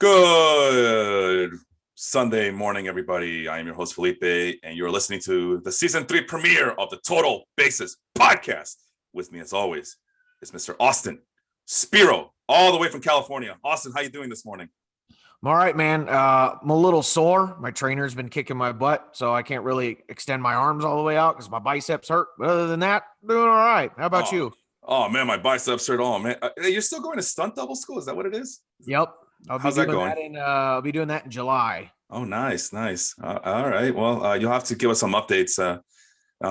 Good Sunday morning, everybody. I am your host, Felipe, and you're listening to the season 3 premiere of the Total Bases podcast. With me, as always, is Mr. Austin Spiro, all the way from California. Austin, how you doing this morning? I'm all right, man. I'm a little sore. My trainer's been kicking my butt, so I can't really extend my arms all the way out because my biceps hurt. But other than that, doing all right. How about you? Oh, man, my biceps hurt. Oh, man. You're still going to stunt double school? Is that what it is? Yep. How's that going? I'll be doing that in July. Oh, nice. All right. Well, you'll have to give us some updates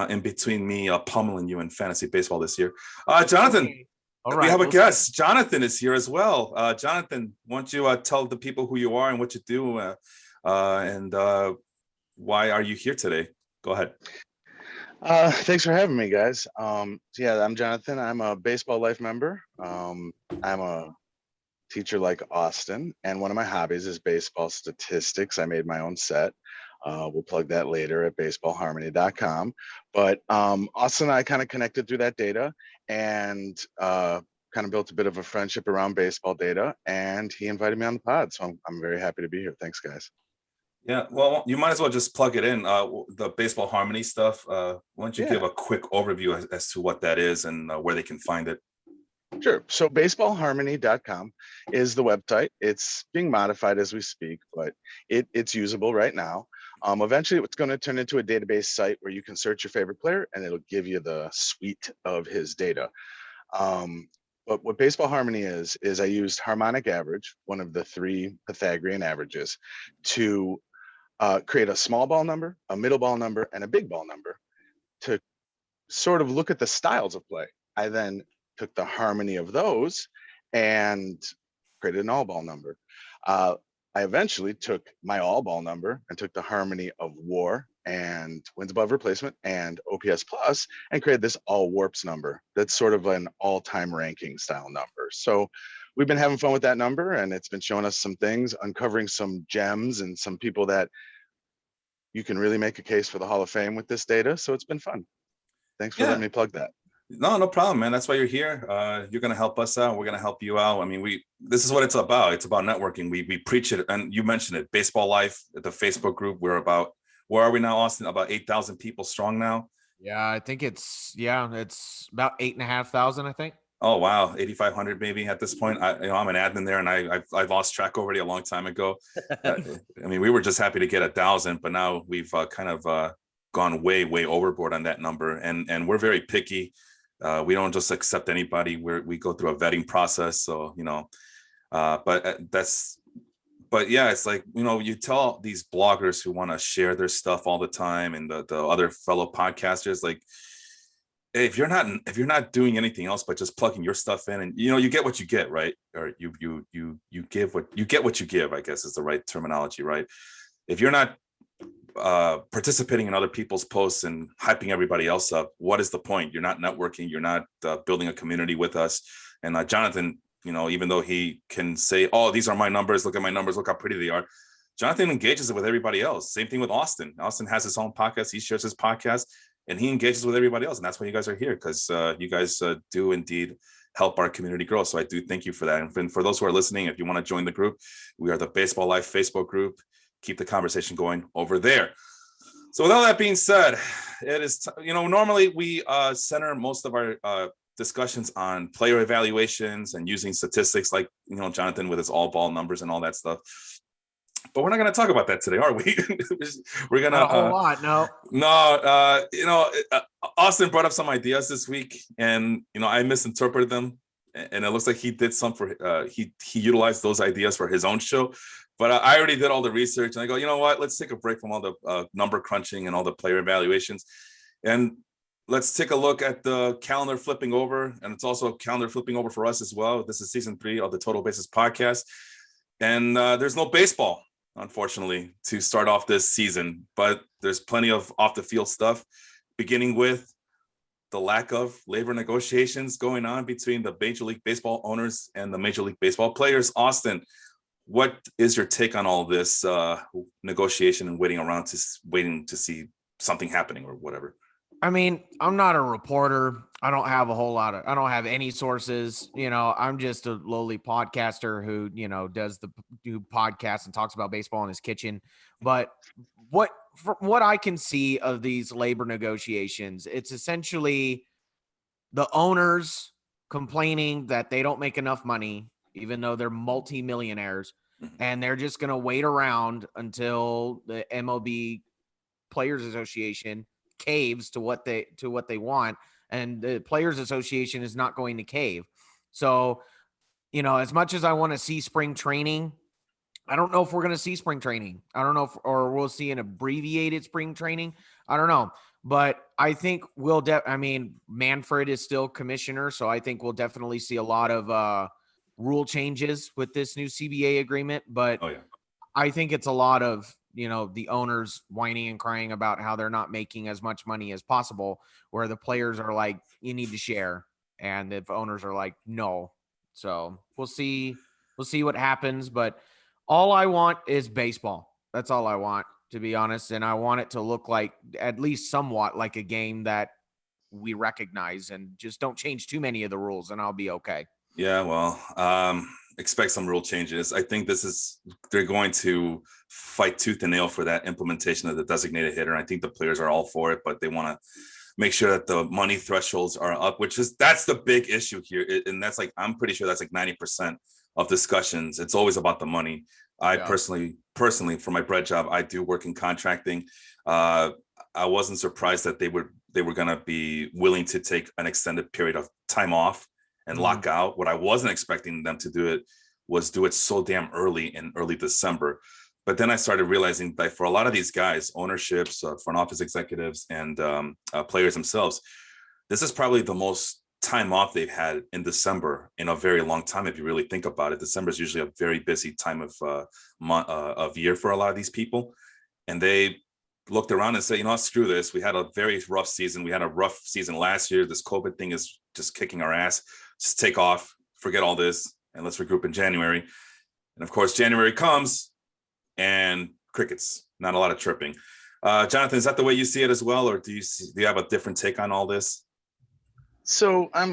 in between me pummeling you in fantasy baseball this year. Jonathan, okay. All right, we have a guest. Jonathan is here as well. Jonathan, why don't you tell the people who you are and what you do and why are you here today? Go ahead. Thanks for having me, guys. I'm Jonathan. I'm a Baseball Life member. I'm a teacher like Austin, and one of my hobbies is baseball statistics. I made my own set. We'll plug that later at baseballharmony.com. But Austin and I kind of connected through that data and kind of built a bit of a friendship around baseball data, and he invited me on the pod. So I'm very happy to be here. Thanks, guys. Yeah, well, you might as well just plug it in. The Baseball Harmony stuff. Why don't you give a quick overview as to what that is and where they can find it? Sure. So baseballharmony.com is the website. It's being modified as we speak, but it's usable right now. Eventually, it's going to turn into a database site where you can search your favorite player, and it'll give you the suite of his data. But what Baseball Harmony is I used harmonic average, one of the 3 Pythagorean averages, to create a small ball number, a middle ball number, and a big ball number to sort of look at the styles of play. I then took the harmony of those and created an all ball number. I eventually took my all ball number and took the harmony of WAR and wins above replacement and OPS plus and created this all warps number. That's sort of an all-time ranking style number. So we've been having fun with that number, and it's been showing us some things, uncovering some gems and some people that you can really make a case for the Hall of Fame with this data. So it's been fun. Thanks for letting me plug that. No problem, man. That's why you're here. You're going to help us out. We're going to help you out. I mean, this is what it's about. It's about networking. We preach it. And you mentioned it, Baseball Life, the Facebook group. Where are we now, Austin? About 8,000 people strong now. Yeah, I think it's about 8,500, I think. Oh, wow. 8,500 maybe at this point. I'm an admin there, and I lost track already a long time ago. I mean, we were just happy to get 1,000, but now we've kind of gone way overboard on that number. And we're very picky. We don't just accept anybody. We go through a vetting process. So, but yeah, it's like, you tell these bloggers who want to share their stuff all the time and the other fellow podcasters, like, hey, if you're not doing anything else but just plugging your stuff in, and you get what you get, right? Or you get what you give, I guess is the right terminology, right? If you're not participating in other people's posts and hyping everybody else up, what is the point? You're not networking. You're not building a community with us. And Jonathan, even though he can say, oh, these are my numbers, look at my numbers, look how pretty they are, Jonathan engages it with everybody else. Same thing with Austin. Austin has his own podcast. He shares his podcast and he engages with everybody else. And that's why you guys are here, because you guys do indeed help our community grow. So I do thank you for that. And for those who are listening, if you want to join the group, we are the Baseball Life Facebook group. Keep the conversation going over there. So with all that being said, it is, normally we center most of our discussions on player evaluations and using statistics like, Jonathan with his all ball numbers and all that stuff. But we're not going to talk about that today, are we? We're going to... Not a whole lot, no. No, Austin brought up some ideas this week, and, I misinterpreted them. And it looks like he did some for, he utilized those ideas for his own show. But I already did all the research, and I go, you know what? Let's take a break from all the number crunching and all the player evaluations. And let's take a look at the calendar flipping over. And it's also a calendar flipping over for us as well. This is season 3 of the Total Bases podcast. And there's no baseball, unfortunately, to start off this season. But there's plenty of off the field stuff, beginning with the lack of labor negotiations going on between the Major League Baseball owners and the Major League Baseball players. Austin, what is your take on all this negotiation and waiting to see something happening or whatever? I mean, I'm not a reporter. I don't have any sources. I'm just a lowly podcaster who, does do podcasts and talks about baseball in his kitchen. But from what I can see of these labor negotiations, it's essentially the owners complaining that they don't make enough money, even though they're multimillionaires, and they're just going to wait around until the MLB Players Association caves to what they want, and the Players Association is not going to cave. So, as much as I want to see spring training, I don't know if we're going to see spring training. I don't know if, or we'll see an abbreviated spring training. I don't know. But I think Manfred is still commissioner, so I think we'll definitely see a lot of rule changes with this new CBA agreement. But I think it's a lot of, the owners whining and crying about how they're not making as much money as possible, where the players are like, you need to share. And the owners are like, no. So we'll see what happens. But all I want is baseball. That's all I want, to be honest. And I want it to look like at least somewhat like a game that we recognize, and just don't change too many of the rules and I'll be okay. Yeah, well, expect some rule changes. I think they're going to fight tooth and nail for that implementation of the designated hitter. I think the players are all for it, but they want to make sure that the money thresholds are up, that's the big issue here. And that's I'm pretty sure that's 90% of discussions. It's always about the money. I personally, for my bread job, I do work in contracting. I wasn't surprised that they were going to be willing to take an extended period of time off and lock out. What I wasn't expecting them to do it so damn early in early December. But then I started realizing that for a lot of these guys, ownerships, front office executives, and players themselves, this is probably the most time off they've had in December in a very long time. If you really think about it, December is usually a very busy time of year for a lot of these people. And they looked around and said, screw this. We had a very rough season. We had a rough season last year. This COVID thing is just kicking our ass. Just take off, forget all this, and let's regroup in January. And of course, January comes and crickets, not a lot of tripping. Jonathan, is that the way you see it as well? Or do you have a different take on all this? So I'm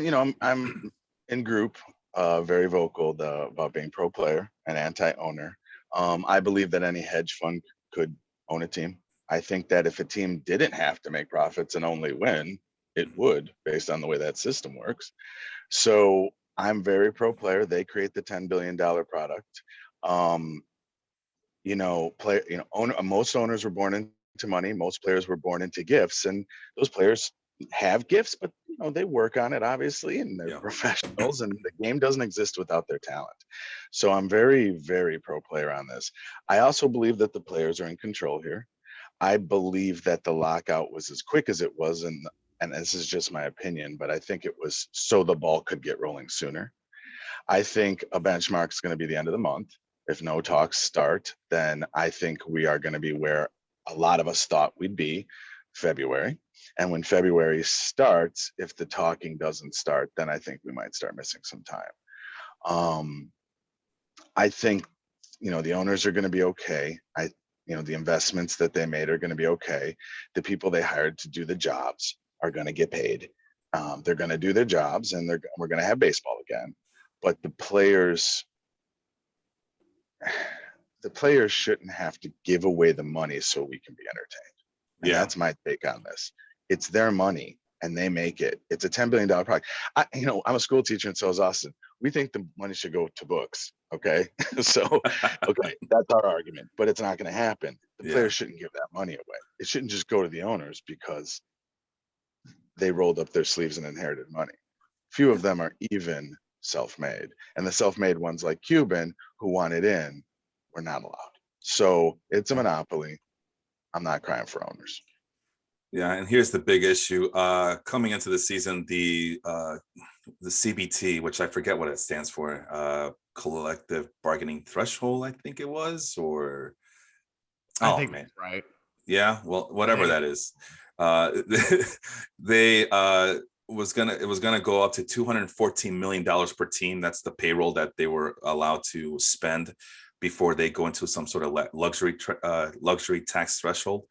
in group, very vocal about being pro player and anti-owner. I believe that any hedge fund could own a team. I think that if a team didn't have to make profits and only win, it would, based on the way that system works. So I'm very pro player. They create the $10 billion product. Most owners were born into money. Most players were born into gifts, and those players have gifts, but they work on it, obviously, and they're professionals, and the game doesn't exist without their talent. So I'm very, very pro player on this. I also believe that the players are in control here. I believe that the lockout was as quick as it was, and this is just my opinion, but I think it was so the ball could get rolling sooner. I think a benchmark is going to be the end of the month. If no talks start, then I think we are going to be where a lot of us thought we'd be, February. And when February starts, if the talking doesn't start, then I think we might start missing some time. I think, the owners are going to be okay. The investments that they made are going to be okay. The people they hired to do the jobs are going to get paid. They're going to do their jobs, and we're going to have baseball again. But the players shouldn't have to give away the money so we can be entertained. And that's my take on this. It's their money and they make it. It's a $10 billion product. I'm a school teacher in South Austin. We think the money should go to books. Okay. So, that's our argument, but it's not going to happen. The players shouldn't give that money away. It shouldn't just go to the owners because they rolled up their sleeves and inherited money. Few of them are even self-made, and the self-made ones like Cuban who wanted in were not allowed. So it's a monopoly. I'm not crying for owners. Yeah, and here's the big issue. Coming into the season, the CBT, which I forget what it stands for, collective bargaining threshold, I think it was, or I think that's right. Yeah, well, whatever that is. It was gonna go up to $214 million per team. That's the payroll that they were allowed to spend before they go into some sort of luxury tax threshold.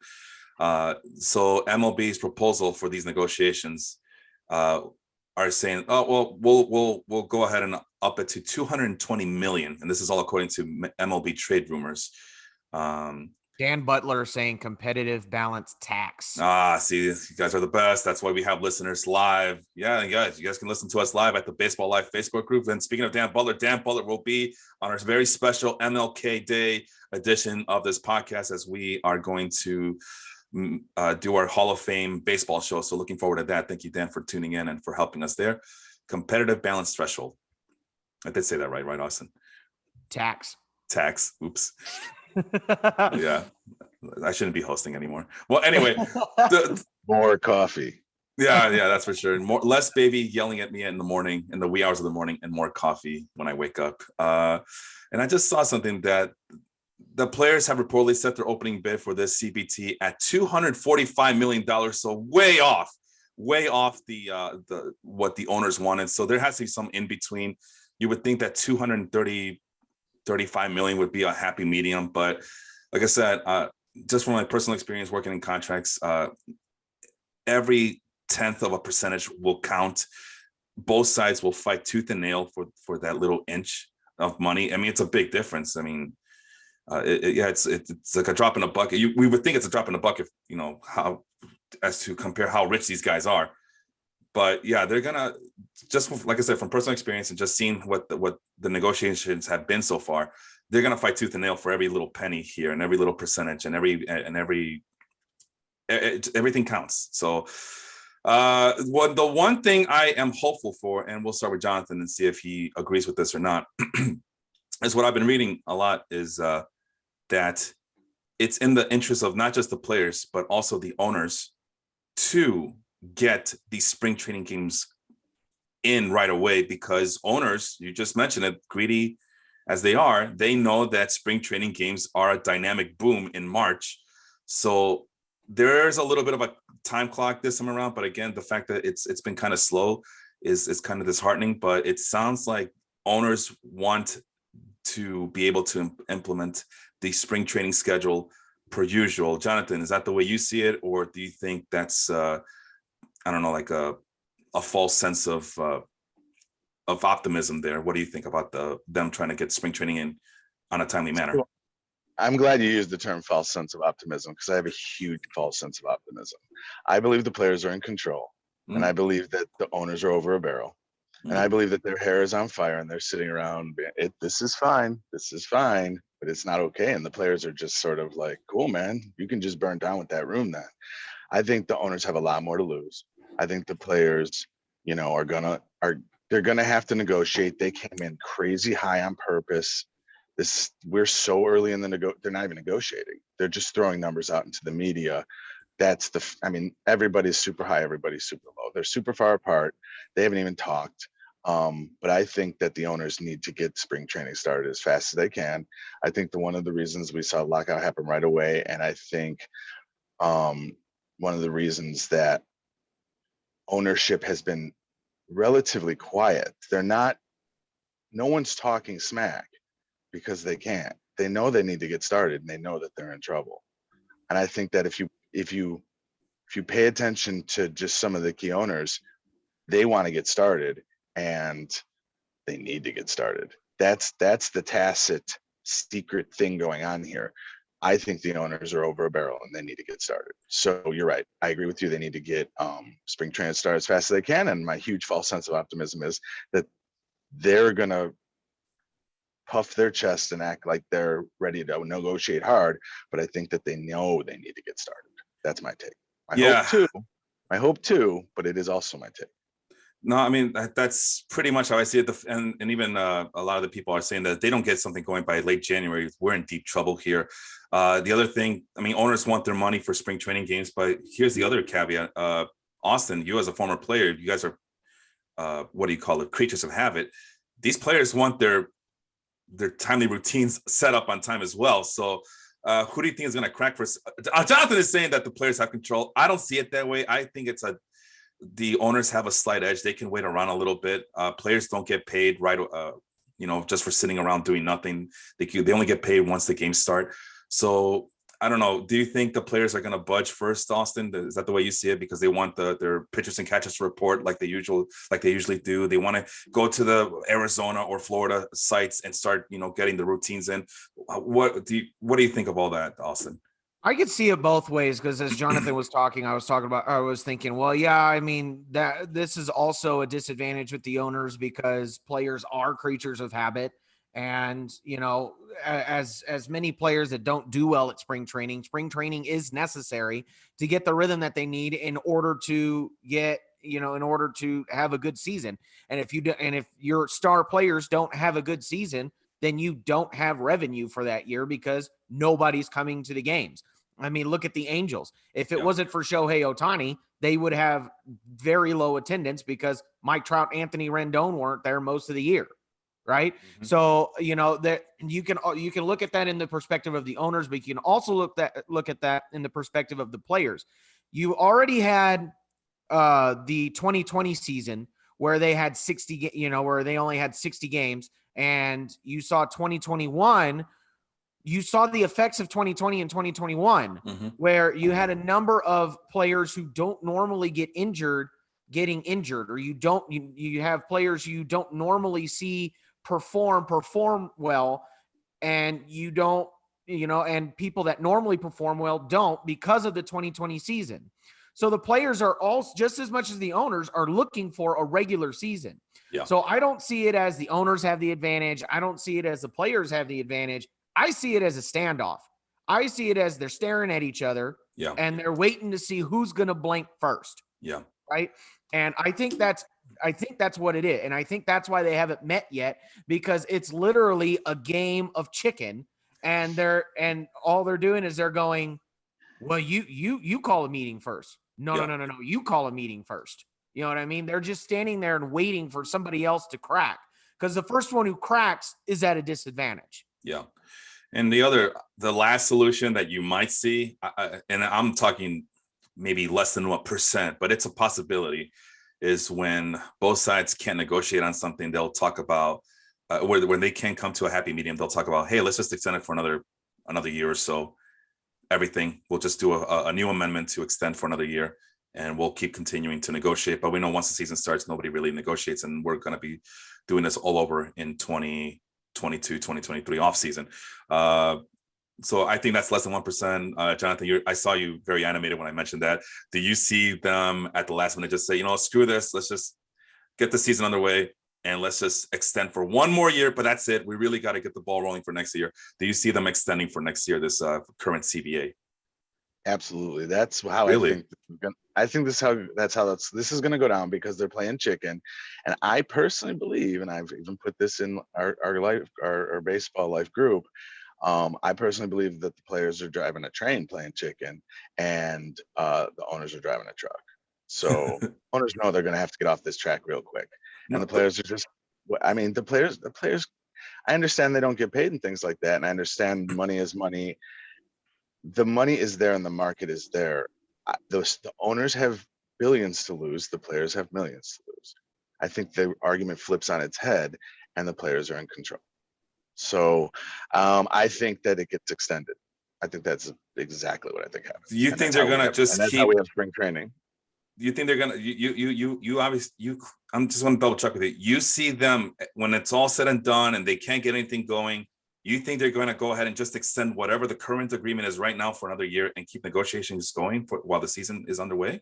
So MLB's proposal for these negotiations are saying, oh well, we'll go ahead and up it to 220 million, and this is all according to MLB trade rumors. Dan Butler saying competitive balance tax. See, you guys are the best. That's why we have listeners live. Yeah, you guys can listen to us live at the Baseball Live Facebook group. And speaking of Dan Butler will be on our very special MLK Day edition of this podcast, as we are going to do our Hall of Fame baseball show. So looking forward to that. Thank you, Dan, for tuning in and for helping us there. Competitive balance threshold. I did say that right, Austin? Tax. Oops. Yeah, I shouldn't be hosting anymore. Well, anyway, more coffee. Yeah, that's for sure. Less baby yelling at me in the morning, in the wee hours of the morning, and more coffee when I wake up. And I just saw something that the players have reportedly set their opening bid for this CBT at $245 million. So way off the what the owners wanted. So there has to be some in between. You would think that 35 million would be a happy medium, but like I said, just from my personal experience working in contracts, every 10th of a percentage will count. Both sides will fight tooth and nail for that little inch of money. I mean, it's a big difference. I mean, it's like a drop in a bucket. We would think it's a drop in a bucket, how as to compare how rich these guys are. But yeah, they're gonna, just like I said, from personal experience and just seeing what the negotiations have been so far, they're gonna fight tooth and nail for every little penny here and every little percentage and everything counts. So the one thing I am hopeful for, and we'll start with Jonathan and see if he agrees with this or not, is what I've been reading a lot, is that it's in the interest of not just the players, but also the owners to get these spring training games in right away, because owners, you just mentioned it, greedy as they are, they know that spring training games are a dynamic boom in March. So there's a little bit of a time clock this time around, but again, the fact that it's been kind of slow is kind of disheartening. But it sounds like owners want to be able to implement the spring training schedule per usual. Jonathan, is that the way you see it, or do you think that's I don't know, like a false sense of optimism there? What do you think about them trying to get spring training in on a timely manner? I'm glad you used the term false sense of optimism, because I have a huge false sense of optimism. I believe the players are in control, and I believe that the owners are over a barrel, and I believe that their hair is on fire and they're sitting around, this is fine, but it's not okay. And the players are just sort of like, cool, man, you can just burn down with that room then. I think the owners have a lot more to lose. I think the players, they're gonna have to negotiate. They came in crazy high on purpose. We're so early in they're not even negotiating. They're just throwing numbers out into the media. Everybody's super high, everybody's super low. They're super far apart. They haven't even talked. But I think that the owners need to get spring training started as fast as they can. I think one of the reasons we saw lockout happen right away, and I think one of the reasons that ownership has been relatively quiet, no one's talking smack, because they can't. They know they need to get started, and they know that they're in trouble. And I think that if you pay attention to just some of the key owners, they want to get started, and they need to get started. That's the tacit secret thing going on here. I think the owners are over a barrel and they need to get started. So you're right. I agree with you. They need to get spring training started as fast as they can. And my huge false sense of optimism is that they're going to puff their chest and act like they're ready to negotiate hard. But I think that they know they need to get started. That's my take. I hope too, but it is also my take. No, I mean, that's pretty much how I see it. And even a lot of the people are saying that if they don't get something going by late January, we're in deep trouble here. The other thing, owners want their money for spring training games, but here's the other caveat. Austin, you as a former player, you guys are, creatures of habit. These players want their timely routines set up on time as well. So who do you think is going to crack first? Jonathan is saying that the players have control. I don't see it that way. I think the owners have a slight edge. They can wait around a little bit. Players don't get paid right, just for sitting around doing nothing. They only get paid once the games start. So I don't know. Do you think the players are going to budge first, Austin? Is that the way you see it? Because they want their pitchers and catchers to report like they usually do. They want to go to the Arizona or Florida sites and start, getting the routines in. What do you think of all that, Austin? I could see it both ways because as Jonathan was talking, I was thinking, well, yeah, I mean that this is also a disadvantage with the owners because players are creatures of habit. And, as many players that don't do well at spring training is necessary to get the rhythm that they need in order to have a good season. And if your star players don't have a good season, then you don't have revenue for that year because nobody's coming to the games. I mean, look at the Angels. If it wasn't for Shohei Ohtani, they would have very low attendance because Mike Trout, Anthony Rendon weren't there most of the year. Right. Mm-hmm. So, that you can look at that in the perspective of the owners, but you can also look at that in the perspective of the players. You already had the 2020 season where they had 60, where they only had 60 games, and you saw 2021. You saw the effects of 2020 and 2021, mm-hmm. where you had a number of players who don't normally get injured getting injured, or you have players you don't normally see perform well, and you don't, and people that normally perform well don't because of the 2020 season. So the players are all just as much as the owners are looking for a regular season. Yeah. So I don't see it as the owners have the advantage. I don't see it as the players have the advantage. I see it as a standoff. I see it as they're staring at each other, yeah, and they're waiting to see who's going to blink first. Yeah. Right. And I think that's what it is. And I think that's why they haven't met yet, because it's literally a game of chicken, and all they're doing is they're going, well, you call a meeting first. No. You call a meeting first. You know what I mean? They're just standing there and waiting for somebody else to crack, because the first one who cracks is at a disadvantage. Yeah. And the last solution that you might see, and I'm talking maybe less than 1%, but it's a possibility, is when both sides can't negotiate on something, they'll talk about when they can't come to a happy medium, they'll talk about, hey, let's just extend it for another year or so. Everything, we'll just do a new amendment to extend for another year, and we'll keep continuing to negotiate. But we know once the season starts, nobody really negotiates, and we're going to be doing this all over in 2022, 2023 off season. So I think that's less than 1%. Jonathan, I saw you very animated when I mentioned that. Do you see them at the last minute just say, screw this, let's just get the season underway and let's just extend for one more year, but that's it. We really got to get the ball rolling for next year. Do you see them extending for next year, this current CBA? Absolutely. That's how really? I think this is going to go down, because they're playing chicken. And I personally believe, and I've even put this in our baseball life group, I personally believe that the players are driving a train playing chicken, and the owners are driving a truck. So owners know they're going to have to get off this track real quick. And the players are just, the players, I understand they don't get paid and things like that. And I understand money is money. The money is there and the market is there. The owners have billions to lose. The players have millions to lose. I think the argument flips on its head, and the players are in control. So I think that it gets extended. I think that's exactly what I think happens. Do you think they're going to just keep? That's how we have spring training. Do you think they're going to? You obviously I'm just want to double check with you. You see them when it's all said and done, and they can't get anything going. You think they're going to go ahead and just extend whatever the current agreement is right now for another year and keep negotiations going while the season is underway?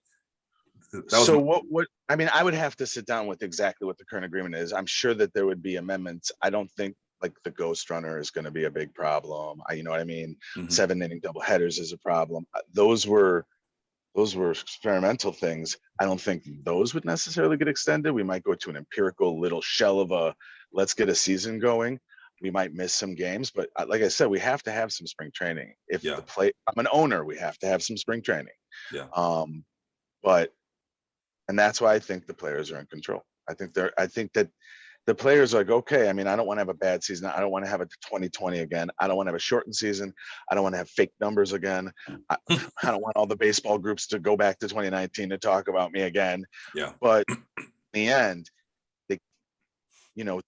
I would have to sit down with exactly what the current agreement is. I'm sure that there would be amendments. I don't think like the ghost runner is going to be a big problem. You know what I mean? Mm-hmm. 7-inning doubleheaders is a problem. Those were experimental things. I don't think those would necessarily get extended. We might go to an empirical little shell of let's get a season going. We might miss some games, but like I said, we have to have some spring training. I'm an owner, we have to have some spring training. Yeah. And that's why I think the players are in control. I think that the players are like, okay, I don't want to have a bad season. I don't want to have a 2020 again. I don't want to have a shortened season. I don't want to have fake numbers again. I don't want all the baseball groups to go back to 2019 to talk about me again. Yeah. But in the end,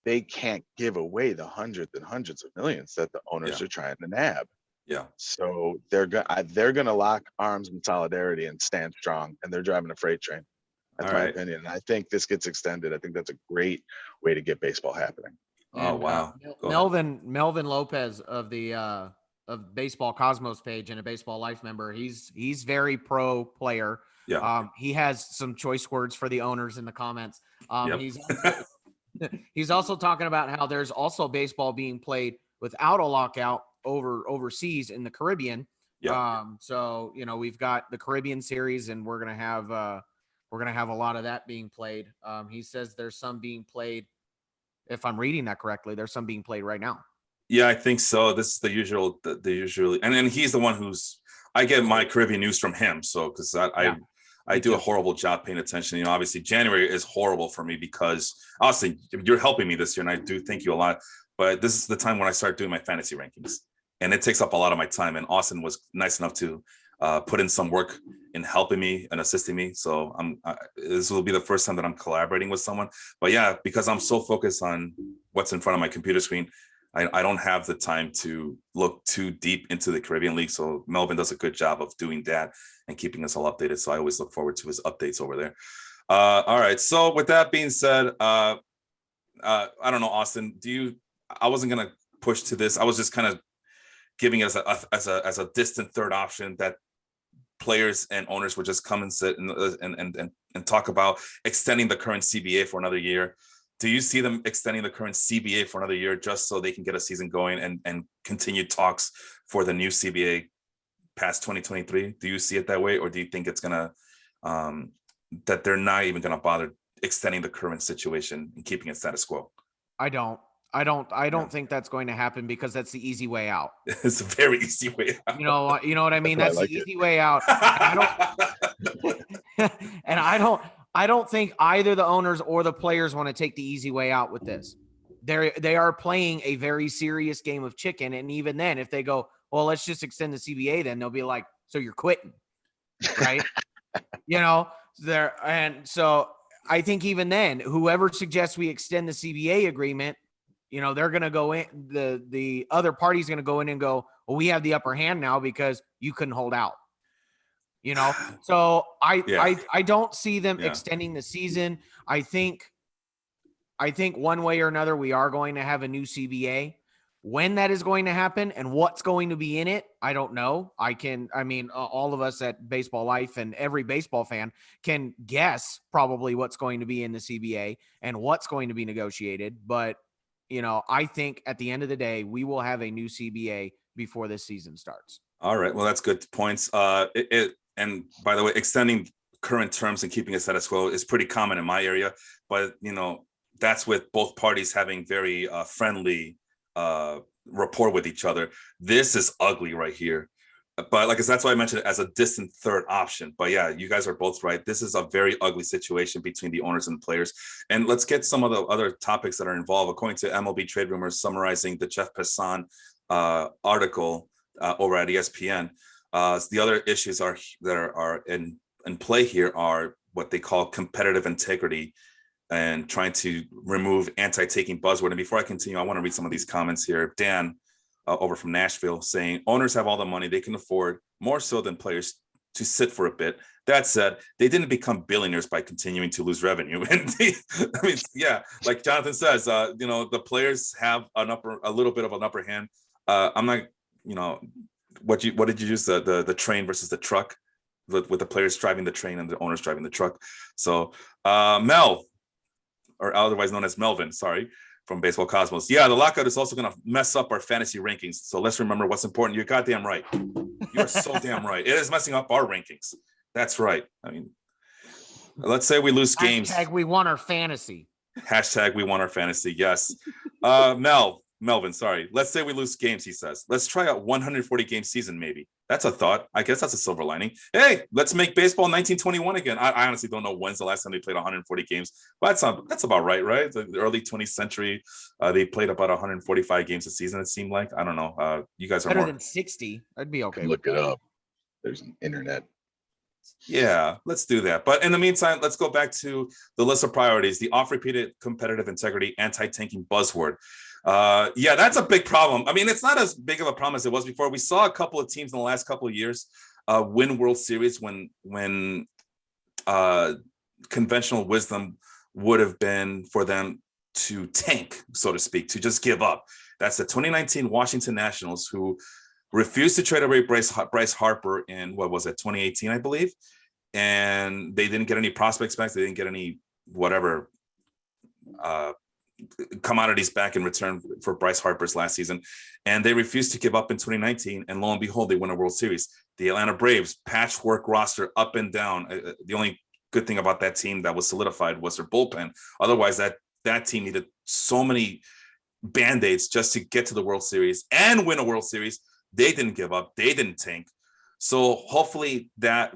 they can't give away the hundreds and hundreds of millions that the owners are trying to nab. Yeah. So they're gonna lock arms in solidarity and stand strong, and they're driving a freight train. That's All my right. opinion. And I think this gets extended. I think that's a great way to get baseball happening. Oh, And wow. Go ahead. Melvin Lopez of the of Baseball Cosmos page and a Baseball Life member, he's very pro player. Yeah. He has some choice words for the owners in the comments. Yep. He's also talking about how there's also baseball being played without a lockout overseas in the Caribbean. Yeah. So we've got the Caribbean series, and we're gonna have a lot of that being played. He says there's some being played. If I'm reading that correctly, there's some being played right now. Yeah, I think so. This is the usual, and then he's the one I get my Caribbean news from him. So, because I do a horrible job paying attention. Obviously January is horrible for me because honestly, you're helping me this year, and I do thank you a lot. But this is the time when I start doing my fantasy rankings, and it takes up a lot of my time. And Austin was nice enough to put in some work in helping me and assisting me. So this will be the first time that I'm collaborating with someone. But yeah, because I'm so focused on what's in front of my computer screen, I don't have the time to look too deep into the Caribbean League. So Melvin does a good job of doing that and keeping us all updated. So I always look forward to his updates over there. All right. So with that being said, I don't know, Austin, I wasn't going to push to this. I was just kind of giving it as a distant third option that players and owners would just come and sit and talk about extending the current CBA for another year. Do you see them extending the current CBA for another year just so they can get a season going and continue talks for the new CBA past 2023? Do you see it that way, or do you think it's gonna that they're not even gonna bother extending the current situation and keeping it status quo? I don't think that's going to happen, because that's the easy way out. It's a very easy way out. You know what I mean? That's like the easy way out. And I don't think either the owners or the players want to take the easy way out with this. They are playing a very serious game of chicken. And even then, if they go, well, let's just extend the CBA, then they'll be like, so you're quitting, right? And so I think even then, whoever suggests we extend the CBA agreement, they're going to go in, the other party's going to go in and go, well, we have the upper hand now because you couldn't hold out. So I don't see them extending the season. I think one way or another, we are going to have a new CBA. When that is going to happen and what's going to be in it, I don't know. All of us at Baseball Life and every baseball fan can guess probably what's going to be in the CBA and what's going to be negotiated. But, I think at the end of the day, we will have a new CBA before this season starts. All right. Well, that's good points. And by the way, extending current terms and keeping it status quo is pretty common in my area. But, that's with both parties having very friendly rapport with each other. This is ugly right here. But like I said, that's why I mentioned it as a distant third option. But yeah, you guys are both right. This is a very ugly situation between the owners and the players. And let's get some of the other topics that are involved. According to MLB Trade Rumors, summarizing the Jeff Passan article over at ESPN, the other issues that are in play here are what they call competitive integrity and trying to remove anti-taking buzzword. And before I continue, I want to read some of these comments here. Dan over from Nashville saying, owners have all the money they can afford, more so than players, to sit for a bit. That said, they didn't become billionaires by continuing to lose revenue. And like Jonathan says, the players have a little bit of an upper hand. I'm not, what did you use, the train versus the truck, with the players driving the train and the owners driving the truck. So Mel, or otherwise known as Melvin, sorry, from Baseball Cosmos. Yeah, the lockout is also going to mess up our fantasy rankings. So let's remember what's important. You're goddamn right. You're so damn right. It is messing up our rankings. That's right. Let's say we lose games. Hashtag we want our fantasy. Hashtag we want our fantasy. Yes. Melvin, sorry. Let's say we lose games, he says. Let's try a 140 game season, maybe. That's a thought. I guess that's a silver lining. Hey, let's make baseball 1921 again. I honestly don't know when's the last time they played 140 games, but that's about right? The early 20th century, they played about 145 games a season, it seemed like. I don't know. You guys are better more than 60. I'd be okay. Look it up. There's an internet. Yeah, let's do that. But in the meantime, let's go back to the list of priorities. The off-repeated competitive integrity, anti-tanking buzzword. Yeah, that's a big problem. I mean, it's not as big of a problem as it was before. We saw a couple of teams in the last couple of years win World Series when conventional wisdom would have been for them to tank, so to speak, to just give up. That's the 2019 Washington Nationals, who refused to trade away Bryce Harper in, what was it, 2018, I believe. And they didn't get any prospects back. They didn't get any whatever commodities back in return for Bryce Harper's last season. And they refused to give up in 2019. And lo and behold, they win a World Series. The Atlanta Braves, patchwork roster up and down. The only good thing about that team that was solidified was their bullpen. Otherwise, that team needed so many Band-Aids just to get to the World Series and win a World Series. They didn't give up. They didn't tank. So hopefully that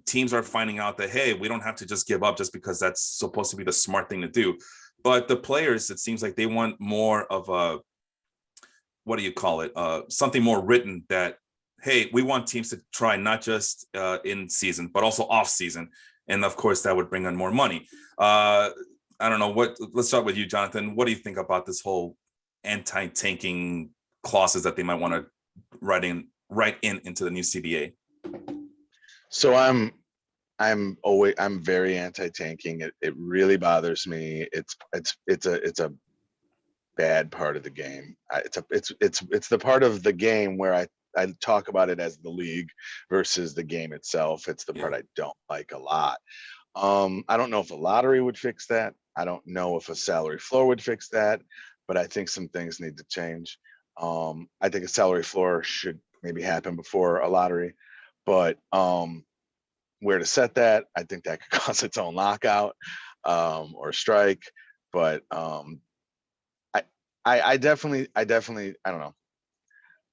teams are finding out that, hey, we don't have to just give up just because that's supposed to be the smart thing to do. But the players, it seems like they want more of a, what do you call it? Something more written that, hey, we want teams to try not just in season, but also off season. And of course, that would bring in more money. I don't know let's start with you, Jonathan. What do you think about this whole anti-tanking clauses that they might want to write in into the new CBA? So I'm very anti-tanking. It really bothers me. It's a bad part of the game. It's the part of the game where I talk about it as the league versus the game itself. It's the part I don't like a lot. I don't know if a lottery would fix that. I don't know if a salary floor would fix that, but I think some things need to change. I think a salary floor should maybe happen before a lottery, but where to set that, I think that could cause its own lockout or strike. But I definitely I don't know.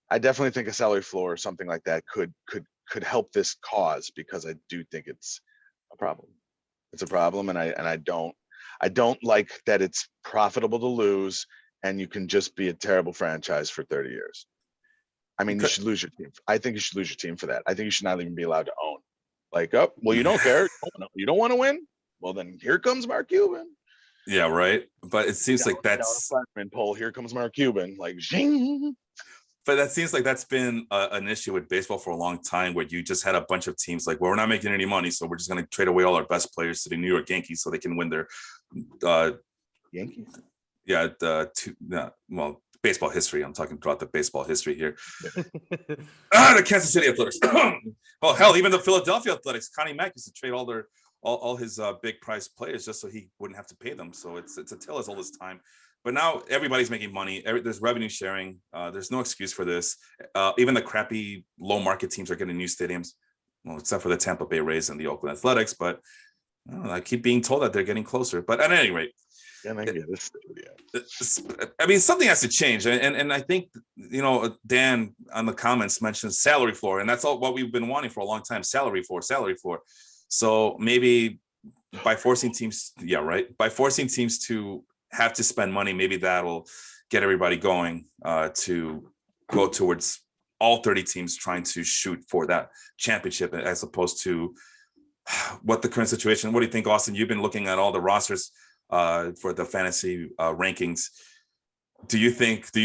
I definitely think a salary floor or something like that could help this cause, because I do think it's a problem. It's a problem, and I don't like that it's profitable to lose and you can just be a terrible franchise for 30 years. I mean, you should lose your team. I think you should lose your team for that. I think you should not even be allowed to own. Like, oh, well, you don't care. You don't want to win? Well, then here comes Mark Cuban. Yeah, right. But it seems like that's poll. Here comes Mark Cuban. Like, zing. But that seems like that's been an issue with baseball for a long time, where you just had a bunch of teams like, well, we're not making any money, so we're just going to trade away all our best players to the New York Yankees so they can win their Yankees. Yeah, well, baseball history. I'm talking about the baseball history here. The Kansas City Athletics. Well, hell, even the Philadelphia Athletics. Connie Mack used to trade all his big prize players just so he wouldn't have to pay them. So it's a tale as old as time. But now everybody's making money. There's revenue sharing. There's no excuse for this. Even the crappy low market teams are getting new stadiums. Well, except for the Tampa Bay Rays and the Oakland Athletics. But I keep being told that they're getting closer. But at any rate, I mean, something has to change. And I think, Dan on the comments mentioned salary floor. And that's all what we've been wanting for a long time. Salary floor. So maybe by forcing teams, by forcing teams to have to spend money, maybe that'll get everybody going to go towards all 30 teams trying to shoot for that championship, as opposed to what the current situation. What do you think, Austin? You've been looking at all the rosters for the fantasy rankings. Do you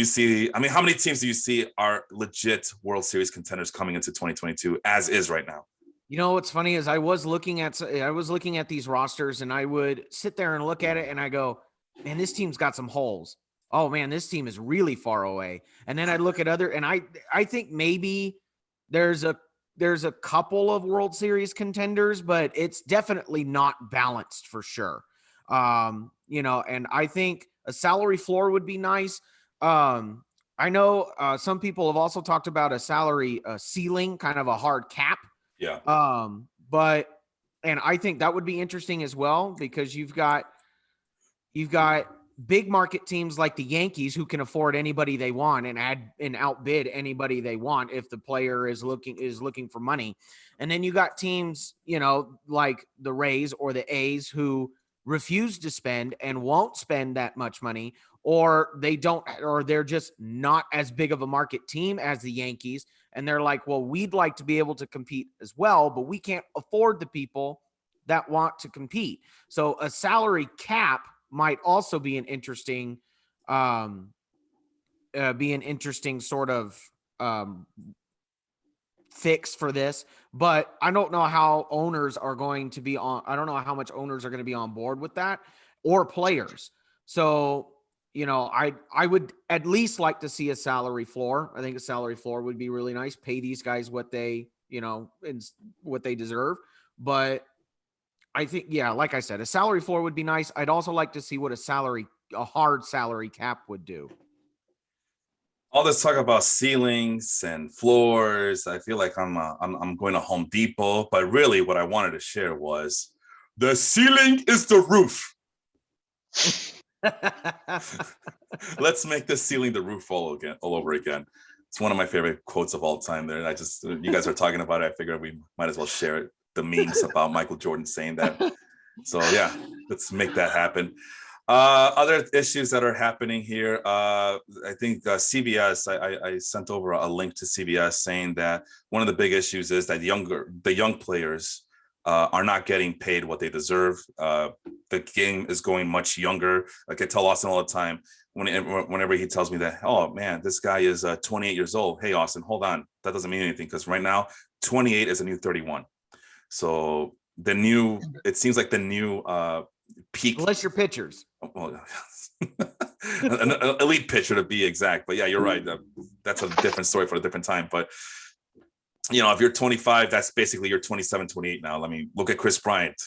see, I mean, how many teams do you see are legit World Series contenders coming into 2022 as is right now? You know, what's funny is I was looking at these rosters, and I would sit there and look at it and I go, man, this team's got some holes. Oh man, this team is really far away. And then I look at and I think maybe there's a couple of World Series contenders, but it's definitely not balanced for sure. And I think a salary floor would be nice. I know some people have also talked about a salary ceiling, kind of a hard cap. Yeah. And I think that would be interesting as well, because you've got big market teams like the Yankees who can afford anybody they want and outbid anybody they want if the player is looking for money. And then you got teams, like the Rays or the A's who refuse to spend and won't spend that much money, or they're just not as big of a market team as the Yankees. And they're like, well, we'd like to be able to compete as well, but we can't afford the people that want to compete. So a salary cap might also be an interesting be an interesting sort of fix for this, but I don't know how owners are going to be on. I don't know how much owners are going to be on board with that, or players. So, I would at least like to see a salary floor. I think a salary floor would be really nice. Pay these guys what they, what they deserve. But I think, yeah, like I said, a salary floor would be nice. I'd also like to see what a hard salary cap would do. All this talk about ceilings and floors, I feel like I'm going to Home Depot, but really what I wanted to share was the ceiling is the roof. Let's make the ceiling the roof all over again. It's one of my favorite quotes of all time there. You guys are talking about it. I figured we might as well share it. The memes about Michael Jordan saying that. So yeah, let's make that happen. Other issues that are happening here. I think CBS, I sent over a link to CBS saying that one of the big issues is that the young players are not getting paid what they deserve. The game is going much younger. Like I tell Austin all the time, whenever he tells me that, oh man, this guy is 28 years old. Hey, Austin, hold on. That doesn't mean anything, because right now, 28 is a new 31. So it seems like the new peak. Unless you're pitchers. Well, an elite pitcher to be exact. But yeah, you're right. That's a different story for a different time. But, if you're 25, that's basically you're 27, 28 now. I mean, look at Chris Bryant.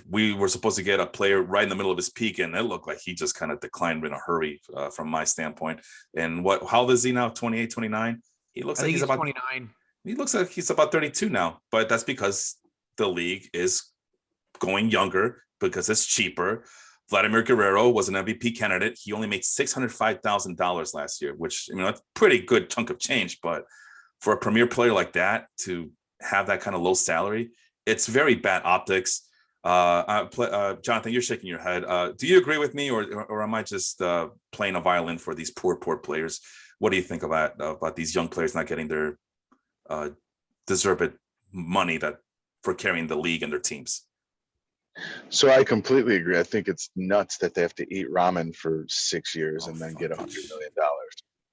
We were supposed to get a player right in the middle of his peak, and it looked like he just kind of declined in a hurry from my standpoint. And how old is he now? 28, 29? He looks like he's about 29. He looks like he's about 32 now, but that's because the league is going younger because it's cheaper. Vladimir Guerrero was an MVP candidate. He only made $605,000 last year, which, that's a pretty good chunk of change. But for a premier player like that to have that kind of low salary, it's very bad optics. Jonathan, you're shaking your head. Do you agree with me, or am I just playing a violin for these poor players? What do you think about these young players not getting their deserved money for carrying the league and their teams? So I completely agree. I think it's nuts that they have to eat ramen for 6 years and then get $100 million.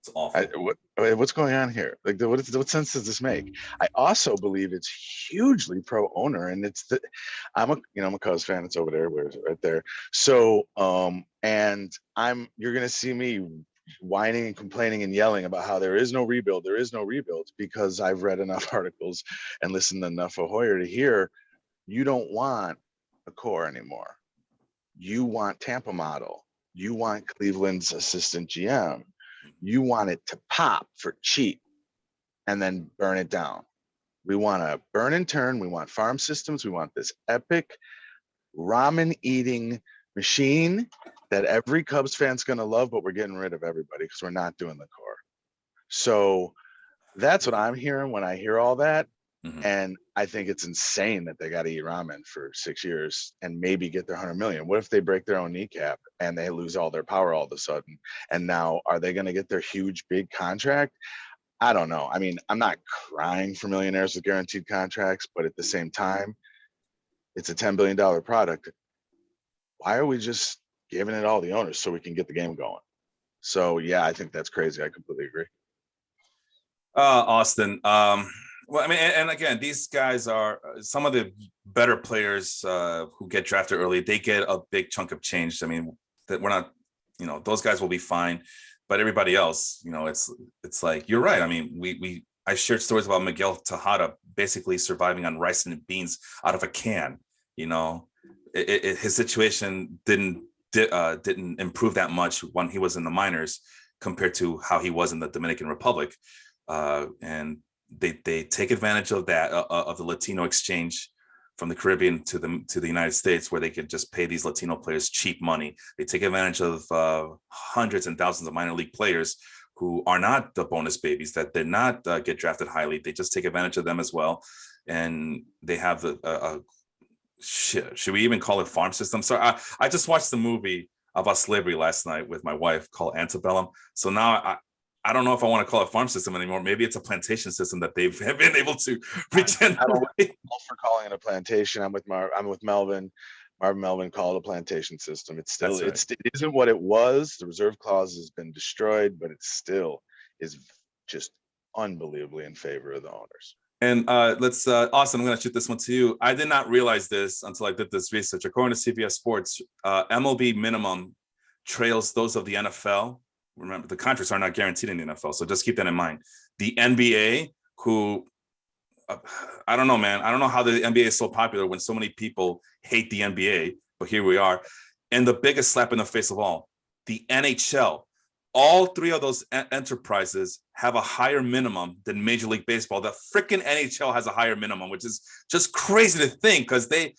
It's awful. What's going on here? Like, what sense does this make? I also believe it's hugely pro owner, and I'm a Cubs fan. It's over there, where is it? Right there. So, and you're gonna see me whining and complaining and yelling about how there is no rebuild, because I've read enough articles and listened to enough of Hoyer to hear you don't want a core anymore. You want Tampa model. You want Cleveland's assistant GM. You want it to pop for cheap and then burn it down. We want to burn and turn. We want farm systems. We want this epic ramen eating machine that every Cubs fan's going to love, but we're getting rid of everybody because we're not doing the core. So that's what I'm hearing when I hear all that. Mm-hmm. And I think it's insane that they got to eat ramen for 6 years and maybe get their 100 million. What if they break their own kneecap and they lose all their power all of a sudden? And now are they going to get their huge, big contract? I don't know. I mean, I'm not crying for millionaires with guaranteed contracts, but at the same time, it's a $10 billion product. Why are we just giving it all the owners so we can get the game going? So yeah, I think that's crazy. I completely agree. Austin, well, I mean, and again, these guys are some of the better players who get drafted early. They get a big chunk of change. I mean, that we're not, those guys will be fine, but everybody else, it's like, you're right. I mean, I shared stories about Miguel Tejada basically surviving on rice and beans out of a can. His situation didn't improve that much when he was in the minors compared to how he was in the Dominican Republic, and they take advantage of that of the Latino exchange from the Caribbean to the United States, where they could just pay these Latino players cheap money. They take advantage of hundreds and thousands of minor league players who are not the bonus babies, that did not get drafted highly. They just take advantage of them as well, and they have should we even call it farm system? So I just watched the movie about slavery last night with my wife called Antebellum. So now I don't know if I want to call it farm system anymore. Maybe it's a plantation system that they've been able to regenerate. I don't know for calling it a plantation. I'm with Melvin. Marvin Melvin called a plantation system. It's still, That's right. it isn't what it was. The reserve clause has been destroyed, but it still is just unbelievably in favor of the owners. And let's, Austin, I'm going to shoot this one to you. I did not realize this until I did this research. According to CBS Sports, MLB minimum trails those of the NFL. Remember, the contracts are not guaranteed in the NFL, so just keep that in mind. The NBA, who, I don't know, man. I don't know how the NBA is so popular when so many people hate the NBA, but here we are. And the biggest slap in the face of all, the NHL. All three of those enterprises have a higher minimum than Major League Baseball. The freaking NHL has a higher minimum, which is just crazy to think, because they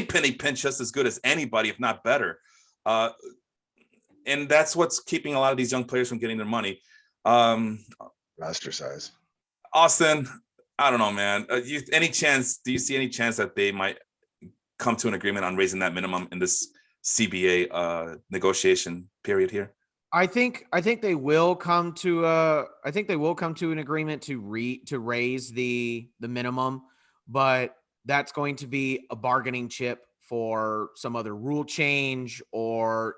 penny pinch just as good as anybody, if not better. And that's what's keeping a lot of these young players from getting their money. Roster size. Austin, I don't know, man. Do you see any chance that they might come to an agreement on raising that minimum in this CBA negotiation period here? I think they will come to an agreement to raise the minimum, but that's going to be a bargaining chip for some other rule change, or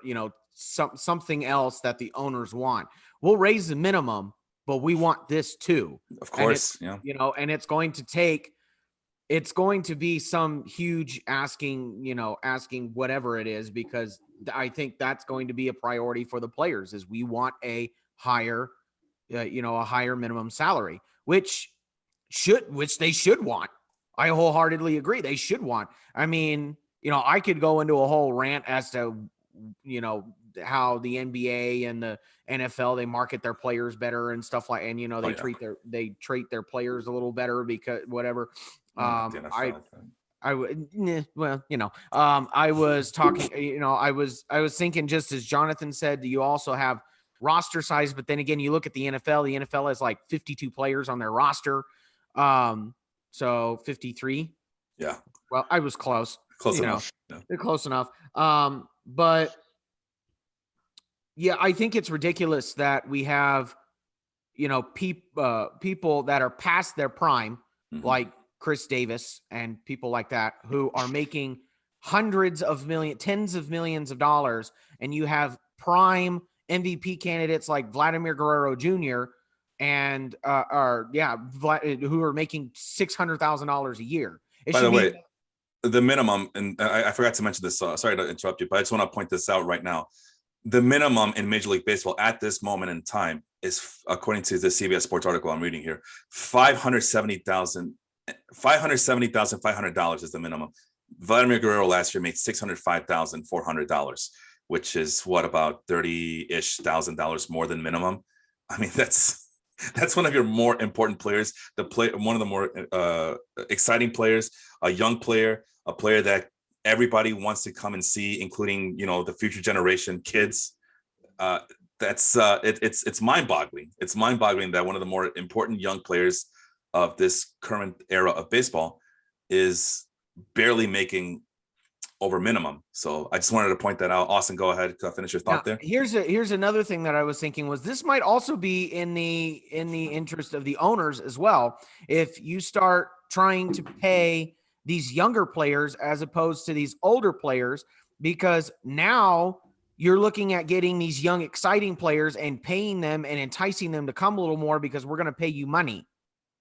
something else that the owners want. We'll raise the minimum, but we want this too. Of course, yeah. And it's going to be some huge asking whatever it is, because I think that's going to be a priority for the players, is we want a higher minimum salary, which they should want. I wholeheartedly agree. They should want. I mean, I could go into a whole rant as to, how the NBA and the NFL, they market their players better and stuff like, and they treat their players a little better because whatever. I was talking, I was thinking, just as Jonathan said, you also have roster size, but then again, you look at the NFL has like 52 players on their roster. So 53. Yeah. Well, I was close. Close enough. Yeah. Close enough. But yeah, I think it's ridiculous that we have, people that are past their prime, like Chris Davis and people like that, who are making tens of millions of dollars, and you have prime MVP candidates like Vladimir Guerrero Jr. and who are making $600,000 a year. By the way, the minimum, and I forgot to mention this. Sorry to interrupt you, but I just want to point this out right now. The minimum in Major League Baseball at this moment in time is, according to the CBS Sports article I'm reading here, $570,500 is the minimum. Vladimir Guerrero last year made $605,400, which is about $30-ish thousand more than minimum. I mean, that's one of your more important players. One of the more exciting players, a young player, a player that everybody wants to come and see, including the future generation kids. It's mind-boggling. It's mind-boggling that one of the more important young players of this current era of baseball is barely making over minimum. So I just wanted to point that out. Austin, go ahead. Finish your thought there. Here's another thing that I was thinking was, this might also be in the interest of the owners as well. If you start trying to pay these younger players as opposed to these older players, because now you're looking at getting these young, exciting players and paying them and enticing them to come a little more, because we're going to pay you money.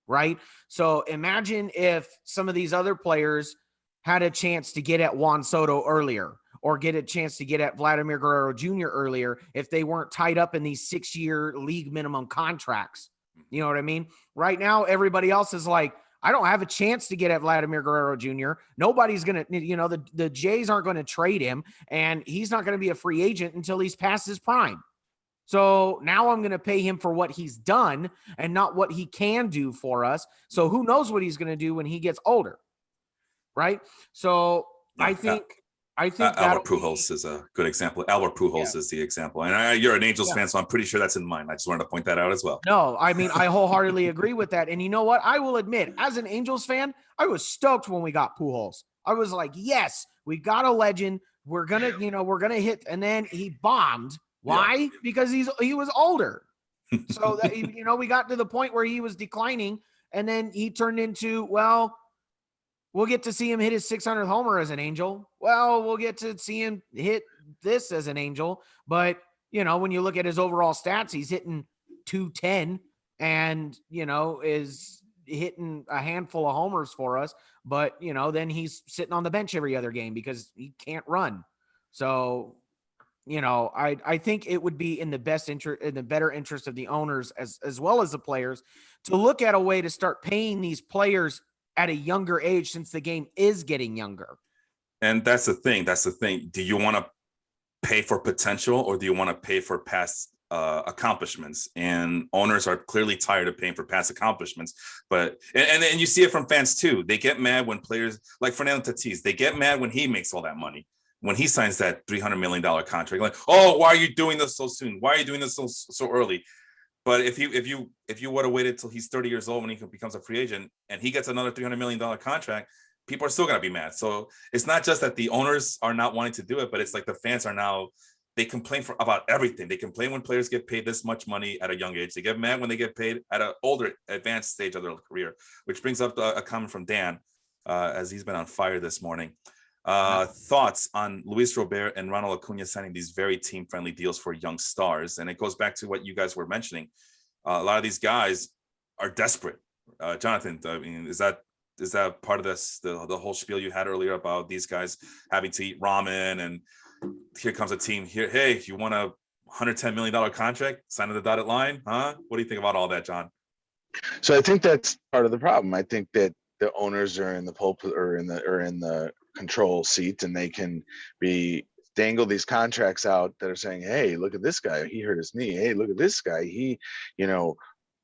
Right. So imagine if some of these other players had a chance to get at Juan Soto earlier, or get a chance to get at Vladimir Guerrero Jr. earlier, if they weren't tied up in these 6-year league minimum contracts. You know what I mean? Right now, everybody else is like, I don't have a chance to get at Vladimir Guerrero Jr. Nobody's going to, the Jays aren't going to trade him, and he's not going to be a free agent until he's past his prime. So now I'm going to pay him for what he's done and not what he can do for us. So who knows what he's going to do when he gets older. Right. So yeah, I think Albert Pujols is a good example. Albert Pujols is the example. And you're an Angels fan, so I'm pretty sure that's in mind. I just wanted to point that out as well. No, I mean, I wholeheartedly agree with that. And you know what? I will admit, as an Angels fan, I was stoked when we got Pujols. I was like, yes, we got a legend. We're going to hit. And then he bombed. Why? Yeah. Because he was older. So that, we got to the point where he was declining, and then he turned into, well, we'll get to see him hit his 600th homer as an Angel. Well, we'll get to see him hit this as an Angel. But, you know, when you look at his overall stats, he's hitting 210 and, you know, is hitting a handful of homers for us. But, you know, then he's sitting on the bench every other game because he can't run. So, you know, I think it would be in the best interest, in the better interest of the owners as well as the players, to look at a way to start paying these players at a younger age, since the game is getting younger. And that's the thing. Do you want to pay for potential, or do you want to pay for past accomplishments? And owners are clearly tired of paying for past accomplishments. But and you see it from fans too. They get mad when players like Fernando Tatis, they get mad when he makes all that money, when he signs that $300 million contract. Like, oh, why are you doing this so soon? Why are you doing this so early? But if you would have waited till he's 30 years old when he becomes a free agent and he gets another $300 million contract, people are still going to be mad. So it's not just that the owners are not wanting to do it, but it's like the fans are now, they complain about everything. They complain when players get paid this much money at a young age. They get mad when they get paid at an older, advanced stage of their career, which brings up a comment from Dan, as he's been on fire this morning. Thoughts on Luis Robert and Ronald Acuna signing these very team-friendly deals for young stars? And it goes back to what you guys were mentioning. A lot of these guys are desperate. Jonathan, I mean, is that part of this, the whole spiel you had earlier about these guys having to eat ramen, and here comes a team here, hey, you want a $110 million contract, sign on the dotted line, huh? What do you think about all that, John? So I think that's part of the problem. I think that the owners are in the pulpit or in the control seat, and they can dangle these contracts out that are saying, hey, look at this guy, he hurt his knee. Hey, look at this guy, he, you know,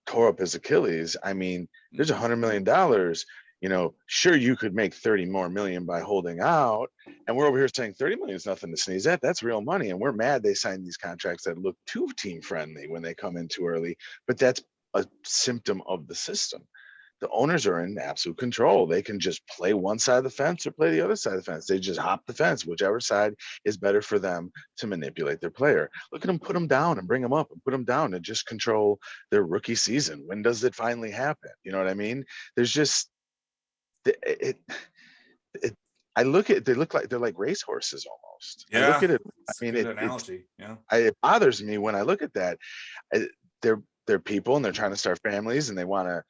tore up his Achilles. I mean, there's $100 million. You know, sure, you could make 30 more million by holding out. And we're over here saying 30 million is nothing to sneeze at. That's real money. And we're mad they signed these contracts that look too team friendly when they come in too early. But that's a symptom of the system. The owners are in absolute control. They can just play one side of the fence or play the other side of the fence. They just hop the fence, whichever side is better for them to manipulate their player. Look at them, put them down and bring them up, and put them down and just control their rookie season. When does it finally happen? You know what I mean? There's just, I look at, they look like, they're like racehorses almost. Yeah, I look at it. I mean, analogy. Yeah, it bothers me when I look at that. They're people, and they're trying to start families, and they want to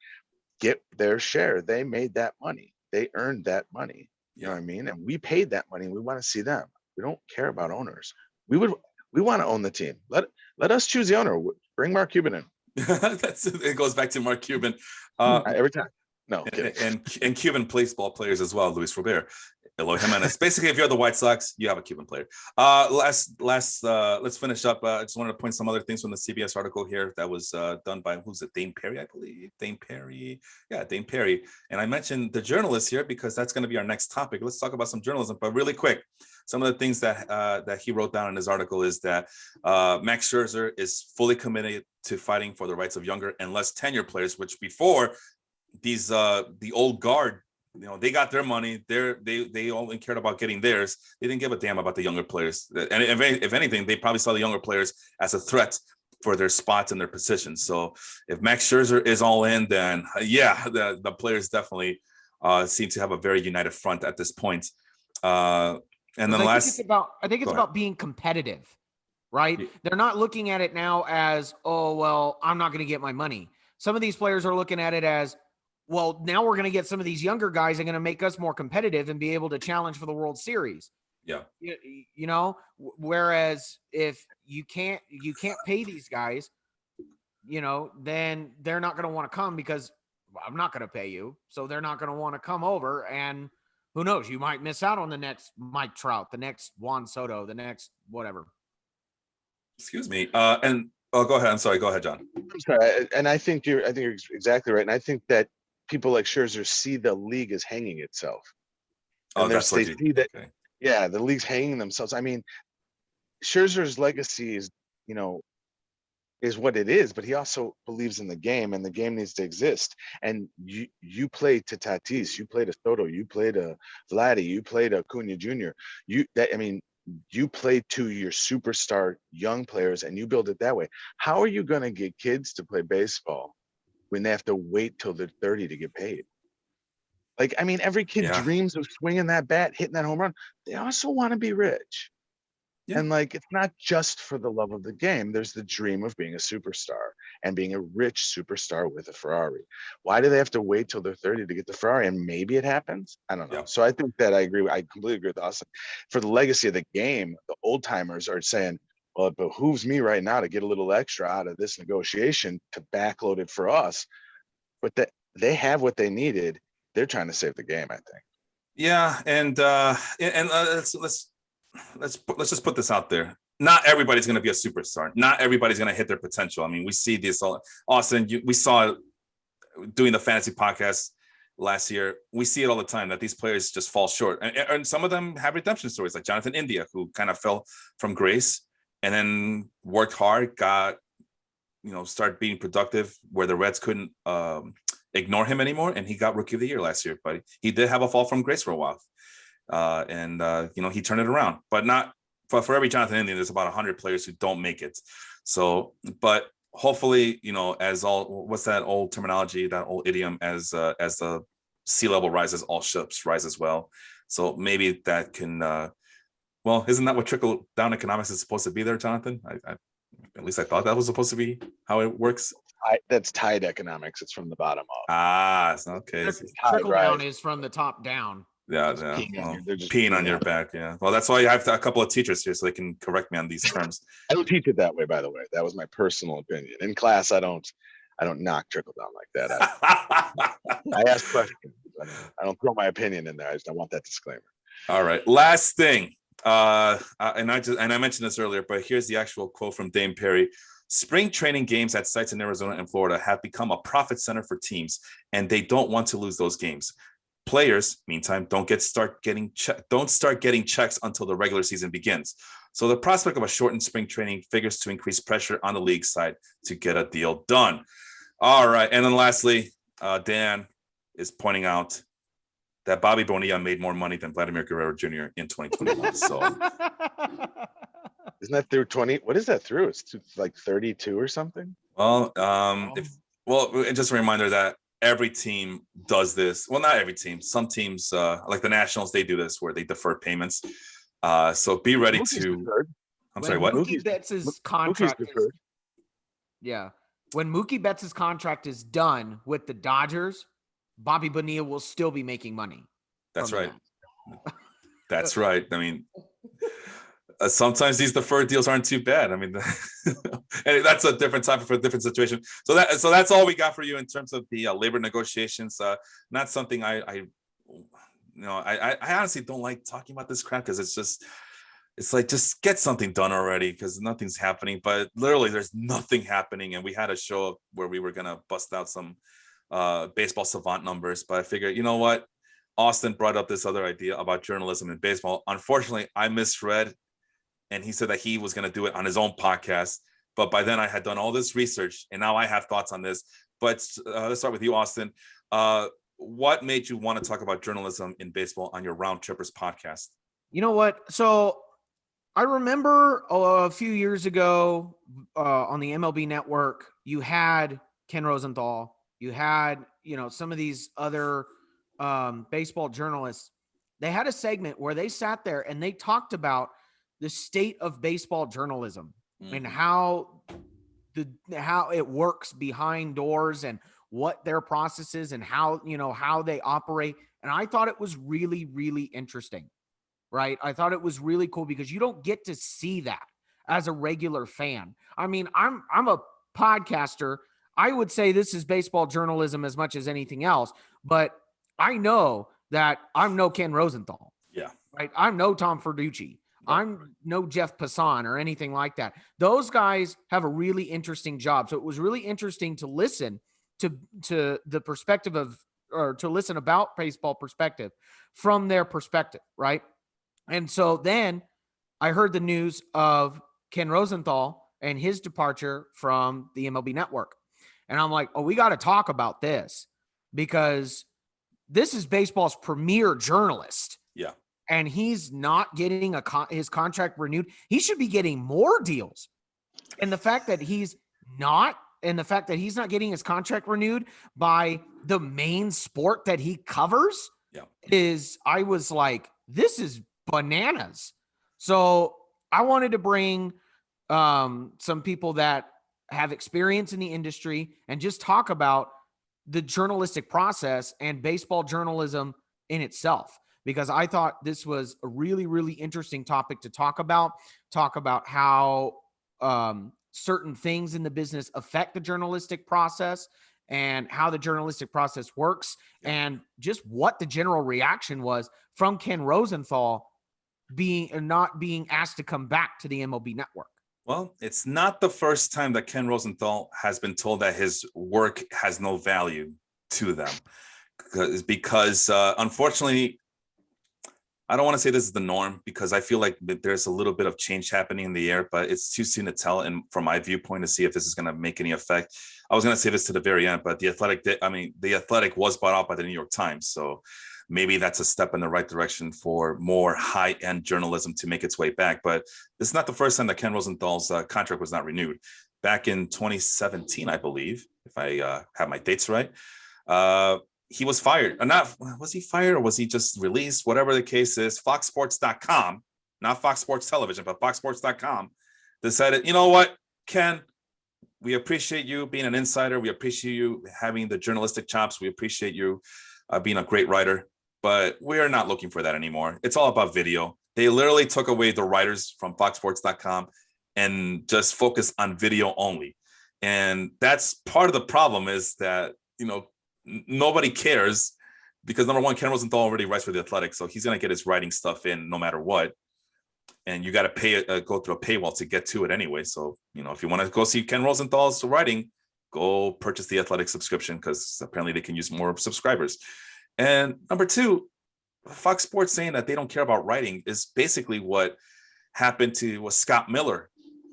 get their share. They made that money. They earned that money. You know what I mean? And we paid that money. We want to see them. We don't care about owners. We want to own the team. Let us choose the owner. Bring Mark Cuban in. It goes back to Mark Cuban every time. No, and Cuban baseball players as well. Luis Robert, Eloy Jimenez. Basically, if you're the White Sox, you have a Cuban player. Let's finish up. I just wanted to point some other things from the CBS article here that was done by, who's it? Dane Perry, I believe. Dane Perry. Yeah, Dane Perry. And I mentioned the journalist here because that's going to be our next topic. Let's talk about some journalism, but really quick. Some of the things that he wrote down in his article is that Max Scherzer is fully committed to fighting for the rights of younger and less tenured players, which before these the old guard, you know, they got their money. They only cared about getting theirs. They didn't give a damn about the younger players. And if anything, they probably saw the younger players as a threat for their spots and their positions. So if Max Scherzer is all in, then yeah, the players definitely seem to have a very united front at this point. And then I think it's about being competitive, right? Yeah. They're not looking at it now as, oh, well, I'm not going to get my money. Some of these players are looking at it as, well, now we're going to get some of these younger guys are going to make us more competitive and be able to challenge for the World Series. Yeah. You know, whereas if you can't pay these guys, you know, then they're not going to want to come because, well, I'm not going to pay you. So they're not going to want to come over, and who knows, you might miss out on the next Mike Trout, the next Juan Soto, the next whatever. Excuse me. And go ahead. I'm sorry. Go ahead, John. I'm sorry. And I think you're exactly right. And I think that people like Scherzer see the league as hanging itself. And they see that, okay. Yeah, the league's hanging themselves. I mean, Scherzer's legacy is, you know, is what it is, but he also believes in the game, and the game needs to exist. And you play to Tatis, you play to Soto, you play to Vladdy, you play to Acuna Jr. You play to your superstar young players, and you build it that way. How are you going to get kids to play baseball when they have to wait till they're 30 to get paid? Like, I mean, every kid Yeah. dreams of swinging that bat, hitting that home run. They also want to be rich. Yeah. And like, it's not just for the love of the game. There's the dream of being a superstar and being a rich superstar with a Ferrari. Why do they have to wait till they're 30 to get the Ferrari? And maybe it happens. I don't know. Yeah. So I think that I agree. I completely agree with Austin. For the legacy of the game, the old timers are saying, well, it behooves me right now to get a little extra out of this negotiation to backload it for us. But that they have what they needed. They're trying to save the game, I think. Yeah, and let's just put this out there. Not everybody's going to be a superstar. Not everybody's going to hit their potential. I mean, we see this all. Austin, we saw it doing the fantasy podcast last year. We see it all the time that these players just fall short, and some of them have redemption stories, like Jonathan India, who kind of fell from grace and then worked hard, got started being productive where the Reds couldn't ignore him anymore, and he got Rookie of the Year last year. But he did have a fall from grace for a while. And he turned it around, but not for every Jonathan India, there's about 100 players who don't make it. So, but hopefully, as all, what's that old terminology, that old idiom, as the sea level rises, all ships rise as well. So maybe that can, isn't that what trickle down economics is supposed to be there, Jonathan? I at least I thought that was supposed to be how it works. That's tide economics. It's from the bottom up. Ah, okay. Trickle down is from the top down. Yeah, peeing on your back. Yeah. Well, that's why I have a couple of teachers here so they can correct me on these terms. I don't teach it that way, by the way. That was my personal opinion. In class, I don't knock trickle down like that. I ask questions. I don't throw my opinion in there. I want that disclaimer. All right. Last thing. And I mentioned this earlier, but here's the actual quote from Dame Perry. Spring training games at sites in Arizona and Florida have become a profit center for teams, and they don't want to lose those games. Players, meantime, don't start getting checks until the regular season begins. So the prospect of a shortened spring training figures to increase pressure on the league side to get a deal done. All right, and then lastly, Dan is pointing out that Bobby Bonilla made more money than Vladimir Guerrero Jr. in 2021. So isn't that through 20? What is that through? It's like 32 or something. Well, just a reminder that every team does this. Well, not every team. Some teams, like the Nationals, they do this where they defer payments. So be ready to. I'm sorry, what? Mookie Betts' contract is, yeah. When Mookie Betts' contract is done with the Dodgers, Bobby Bonilla will still be making money. That's right. That's right. I mean, sometimes these deferred deals aren't too bad. I mean, and that's a different topic for a different situation. So that's all we got for you in terms of the labor negotiations. Not something I honestly don't like talking about this crap because it's like just get something done already because nothing's happening. But literally, there's nothing happening, and we had a show up where we were gonna bust out some baseball savant numbers, but I figured, you know what? Austin brought up this other idea about journalism in baseball. Unfortunately, I misread, and he said that he was going to do it on his own podcast. But by then I had done all this research, and now I have thoughts on this. But let's start with you, Austin. What made you want to talk about journalism in baseball on your Round Trippers podcast? You know what? So I remember a few years ago on the MLB Network, you had Ken Rosenthal. You had, some of these other baseball journalists. They had a segment where they sat there and they talked about the state of baseball journalism and how it works behind doors and what their process is and how they operate. And I thought it was really, really interesting, right? I thought it was really cool because you don't get to see that as a regular fan. I mean, I'm a podcaster. I would say this is baseball journalism as much as anything else, but I know that I'm no Ken Rosenthal. Yeah. Right. I'm no Tom Ferducci. I'm no Jeff Passan or anything like that. Those guys have a really interesting job. So it was really interesting to listen to the perspective or to listen about baseball perspective from their perspective. Right. And so then I heard the news of Ken Rosenthal and his departure from the MLB Network. And I'm like, we got to talk about this because this is baseball's premier journalist. Yeah. And he's not getting his contract renewed. He should be getting more deals. And the fact that he's not and the fact that he's not getting his contract renewed by the main sport that he covers I was like, this is bananas. So I wanted to bring some people that have experience in the industry and just talk about the journalistic process and baseball journalism in itself, because I thought this was a really, really interesting topic to talk about how certain things in the business affect the journalistic process and how the journalistic process works, and just what the general reaction was from Ken Rosenthal not being asked to come back to the MLB Network. Well, it's not the first time that Ken Rosenthal has been told that his work has no value to them, because unfortunately, I don't want to say this is the norm, because I feel like there's a little bit of change happening in the air, but it's too soon to tell. And from my viewpoint, to see if this is going to make any effect. I was going to say this to the very end, but the Athletic was bought out by the New York Times. So maybe that's a step in the right direction for more high-end journalism to make its way back. But this is not the first time that Ken Rosenthal's contract was not renewed. Back in 2017, I believe, if I have my dates right, he was fired. Or not, was he fired or was he just released? Whatever the case is, FoxSports.com, not Fox Sports Television, but FoxSports.com decided, you know what, Ken, we appreciate you being an insider. We appreciate you having the journalistic chops. We appreciate you being a great writer, but we are not looking for that anymore. It's all about video. They literally took away the writers from FoxSports.com and just focused on video only. And that's part of the problem, is that, nobody cares, because number one, Ken Rosenthal already writes for the Athletic, so he's going to get his writing stuff in no matter what. And you got to pay go through a paywall to get to it anyway. So, if you want to go see Ken Rosenthal's writing, go purchase the Athletic subscription, because apparently they can use more subscribers. And number two, Fox Sports saying that they don't care about writing is basically what happened to Scott Miller,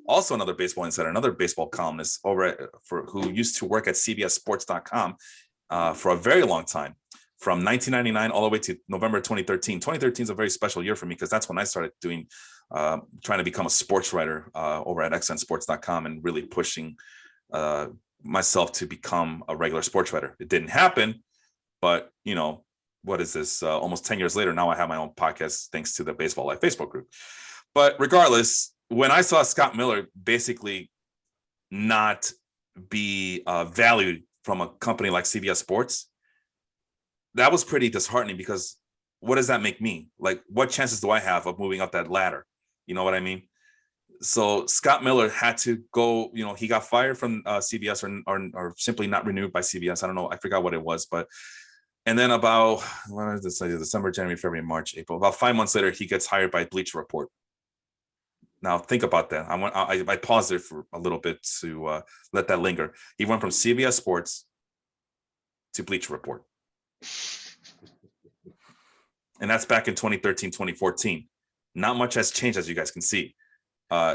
also another baseball insider, another baseball columnist who used to work at CBSSports.com for a very long time, from 1999 all the way to November 2013. 2013 is a very special year for me, because that's when I started trying to become a sports writer over at xnsports.com and really pushing myself to become a regular sports writer. It didn't happen, but what is this? Almost 10 years later, now I have my own podcast thanks to the Baseball Life Facebook group. But regardless, when I saw Scott Miller basically not be valued from a company like CBS Sports, that was pretty disheartening, because what does that make me? Like, what chances do I have of moving up that ladder? You know what I mean? So Scott Miller had to go, he got fired from CBS or simply not renewed by CBS. I don't know. I forgot what it was, and then about December, January, February, March, April, about 5 months later, he gets hired by Bleacher Report. Now think about that. I paused it for a little bit to let that linger. He went from CBS Sports to Bleacher Report. And that's back in 2013, 2014. Not much has changed, as you guys can see,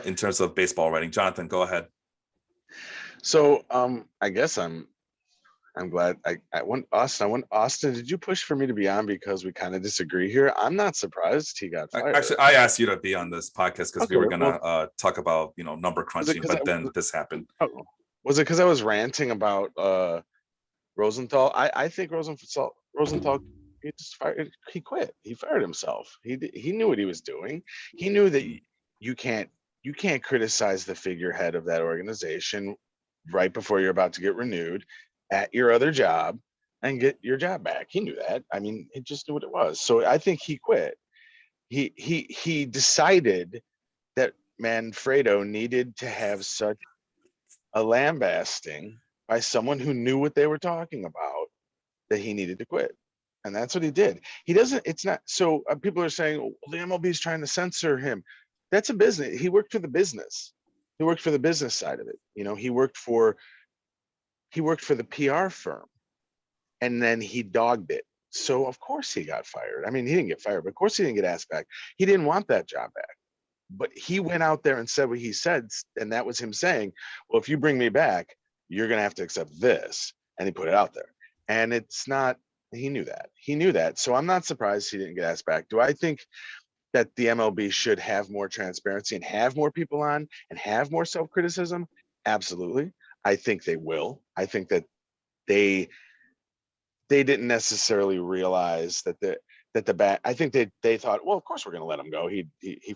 in terms of baseball writing. Jonathan, go ahead. So I guess I'm glad I want Austin. Did you push for me to be on because we kind of disagree here? I'm not surprised he got fired. Actually, I asked you to be on this podcast because we were gonna talk about number crunching, but then this happened. Oh, was it because I was ranting about Rosenthal? I think Rosenthal he quit. He fired himself. He knew what he was doing. He knew that you can't criticize the figurehead of that organization right before you're about to get renewed at your other job and get your job back. He knew that. I mean, he just knew what it was. So I think he quit. He decided that Manfredo needed to have such a lambasting by someone who knew what they were talking about that he needed to quit. And that's what he did. It's not, so people are saying, well, the MLB is trying to censor him. That's a business. He worked for the business. He worked for the business side of it. He worked for the PR firm, and then he dogged it. So of course he got fired. I mean, he didn't get fired, but of course he didn't get asked back. He didn't want that job back, but he went out there and said what he said. And that was him saying, well, if you bring me back, you're going to have to accept this. And he put it out there, and he knew that. So I'm not surprised he didn't get asked back. Do I think that the MLB should have more transparency and have more people on and have more self-criticism? Absolutely. I think they will. I think that they didn't necessarily realize that the bat. I think they thought, well, of course we're going to let him go. He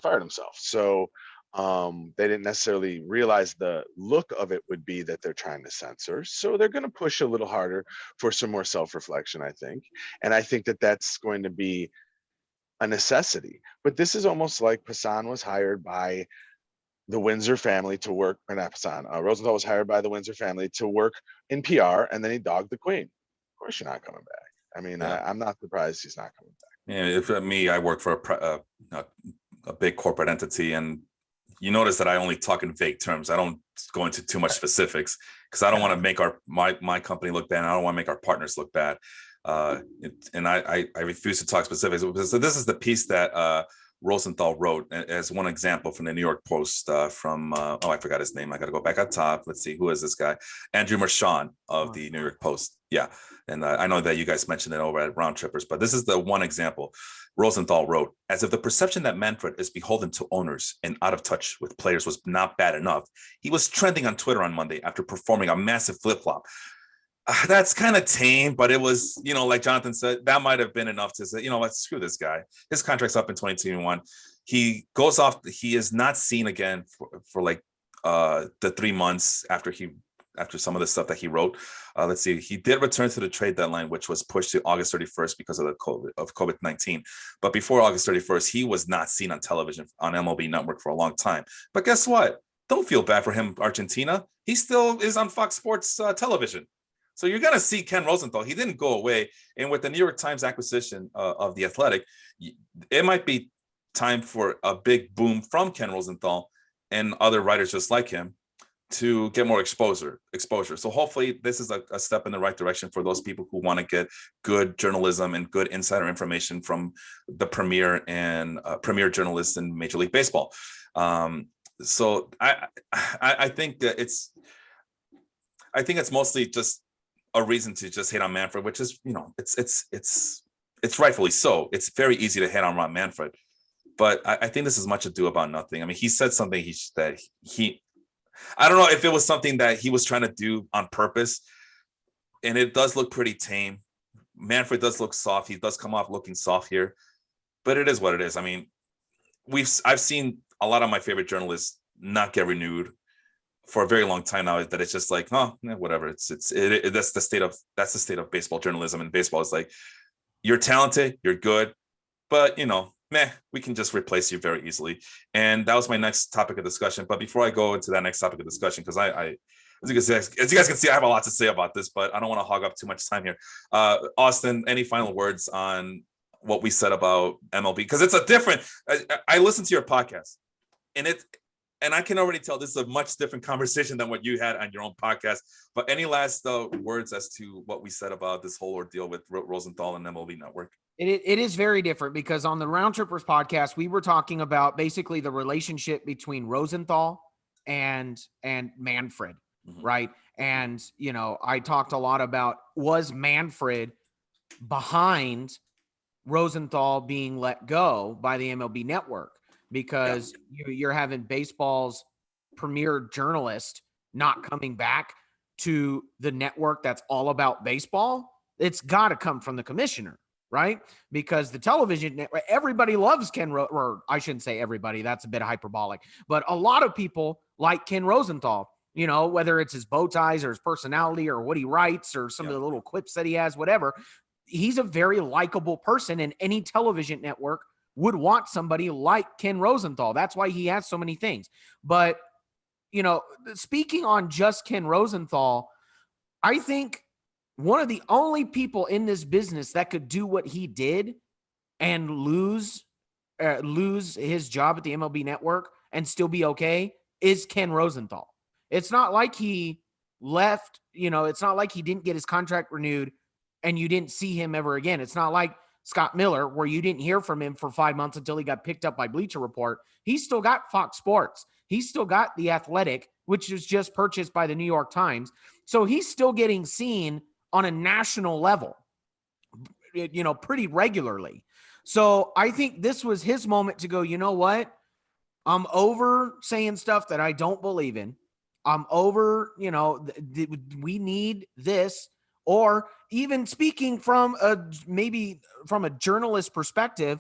fired himself. So they didn't necessarily realize the look of it would be that they're trying to censor. So they're going to push a little harder for some more self-reflection, I think. And I think that that's going to be a necessity. But this is almost like Passan was hired by the Windsor family to work, or not Passan, Rosenthal was hired by the Windsor family to work in PR, and then he dogged the Queen. Of course you're not coming back. I mean, Yeah. I'm not surprised he's not coming back. Yeah, if me, I work for a big corporate entity, and you notice that I only talk in vague terms. I don't go into too much specifics because I don't want to make my company look bad. And I don't want to make our partners look bad. And I refuse to talk specifics. So this is the piece that Rosenthal wrote as one example from the New York Post from, I forgot his name. I got to go back up top. Let's see, who is this guy? Andrew Marchand of the New York Post. Yeah. And I know that you guys mentioned it over at Round Trippers, but this is the one example. Rosenthal wrote, as if the perception that Manfred is beholden to owners and out of touch with players was not bad enough, he was trending on Twitter on Monday after performing a massive flip-flop. That's kind of tame, but it was, like Jonathan said, that might have been enough to say, what, screw this guy. His contract's up in 2021. He goes off. He is not seen again for like the 3 months after some of the stuff that he wrote. Let's see. He did return to the trade deadline, which was pushed to August 31st because of COVID-19. But before August 31st, he was not seen on television on MLB Network for a long time. But guess what? Don't feel bad for him, Argentina. He still is on Fox Sports television. So you're going to see Ken Rosenthal. He didn't go away. And with the New York Times acquisition of The Athletic, it might be time for a big boom from Ken Rosenthal and other writers just like him to get more exposure. So hopefully this is a step in the right direction for those people who want to get good journalism and good insider information from the premier journalists in Major League Baseball. So I think that it's mostly just a reason to just hate on Manfred, which is, it's rightfully so. It's very easy to hate on Rob Manfred, but I think this is much ado about nothing. I mean, he said something I don't know if it was something that he was trying to do on purpose, and it does look pretty tame. Manfred does look soft. He does come off looking soft here, but it is what it is. I mean, I've seen a lot of my favorite journalists not get renewed for a very long time now, that it's just like, oh, whatever. That's the state of baseball journalism. And baseball is like, you're talented, you're good, but we can just replace you very easily. And that was my next topic of discussion. But before I go into that next topic of discussion, because as you guys can see, I have a lot to say about this, but I don't want to hog up too much time here. Austin, any final words on what we said about MLB? Because it's a different. I listened to your podcast, and I can already tell this is a much different conversation than what you had on your own podcast. But any last words as to what we said about this whole ordeal with Rosenthal and MLB Network? It is very different, because on the Round Trippers podcast, we were talking about basically the relationship between Rosenthal and Manfred, right? And, I talked a lot about, was Manfred behind Rosenthal being let go by the MLB Network? Because you're having baseball's premier journalist not coming back to the network that's all about baseball. It's got to come from the commissioner, right? Because the television network, everybody loves or I shouldn't say everybody, that's a bit hyperbolic, but a lot of people like Ken Rosenthal, whether it's his bow ties or his personality or what he writes or some of the little quips that he has, whatever. He's a very likable person, and any television network would want somebody like Ken Rosenthal. That's why he has so many things. But, speaking on just Ken Rosenthal, I think one of the only people in this business that could do what he did and lose his job at the MLB Network and still be okay is Ken Rosenthal. It's not like he left, it's not like he didn't get his contract renewed and you didn't see him ever again. It's not like Scott Miller, where you didn't hear from him for 5 months until he got picked up by Bleacher Report. He's still got Fox Sports. He's still got The Athletic, which was just purchased by the New York Times. So he's still getting seen on a national level, pretty regularly. So I think this was his moment to go, you know what? I'm over saying stuff that I don't believe in. I'm over, we need this. Or even speaking from maybe from a journalist perspective,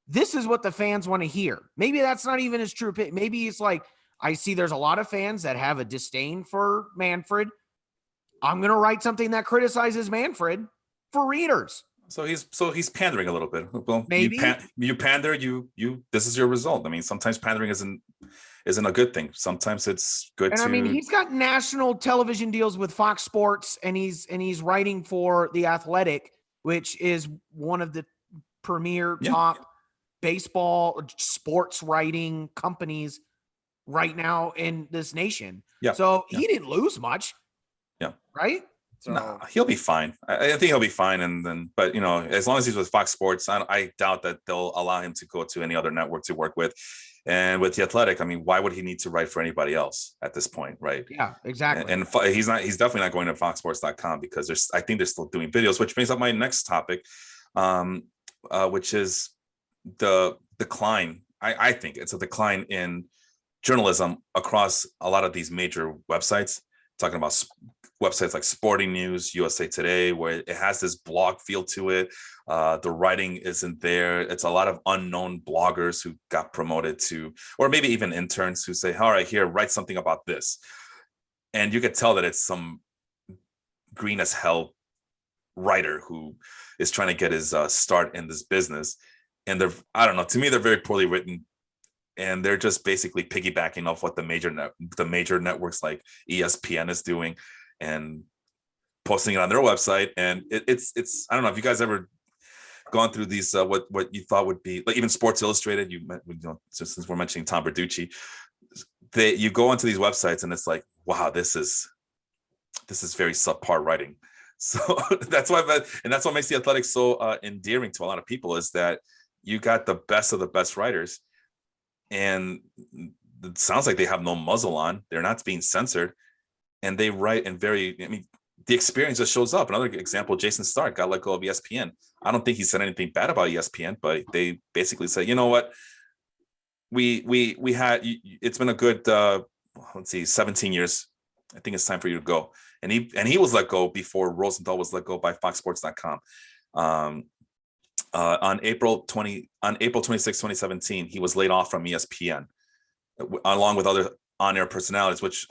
this is what the fans want to hear. Maybe that's not even his true opinion. Maybe it's like, I see there's a lot of fans that have a disdain for Manfred. I'm going to write something that criticizes Manfred for readers. So he's pandering a little bit. Well, Maybe you pander, you this is your result. I mean, sometimes pandering isn't a good thing. Sometimes it's good and to. I mean, he's got national television deals with Fox Sports, and he's writing for The Athletic, which is one of the premier top baseball sports writing companies right now in this nation. Yeah. So he didn't lose much. Yeah. Right. So nah, he'll be fine. I think he'll be fine. And then, but as long as he's with Fox Sports, I doubt that they'll allow him to go to any other network to work with. And with The Athletic, I mean, why would he need to write for anybody else at this point, right? Yeah, exactly. And he's definitely not going to foxsports.com because I think they're still doing videos, which brings up my next topic, which is the decline. I think it's a decline in journalism across a lot of these major websites, talking about websites like Sporting News, USA Today, where it has this blog feel to it. The writing isn't there. It's a lot of unknown bloggers who got promoted to, or maybe even interns who say, all right, here, write something about this. And you could tell that it's some green as hell writer who is trying to get his start in this business. And I don't know, to me, they're very poorly written. And they're just basically piggybacking off what the major networks like ESPN is doing and posting it on their website. And it's I don't know if you guys ever gone through these what you thought would be like even Sports Illustrated. Since we're mentioning Tom Bertucci, you go onto these websites and it's like, wow, this is very subpar writing. So that's what makes The Athletic so endearing to a lot of people is that you got the best of the best writers. And it sounds like they have no muzzle on. They're not being censored. And they write in the experience just shows up. Another example, Jason Stark got let go of ESPN. I don't think he said anything bad about ESPN, but they basically said, you know what? We had, it's been a good, 17 years. I think it's time for you to go. And he was let go before Rosenthal was let go by foxsports.com. On April 26, 2017, he was laid off from ESPN, along with other on-air personalities, which,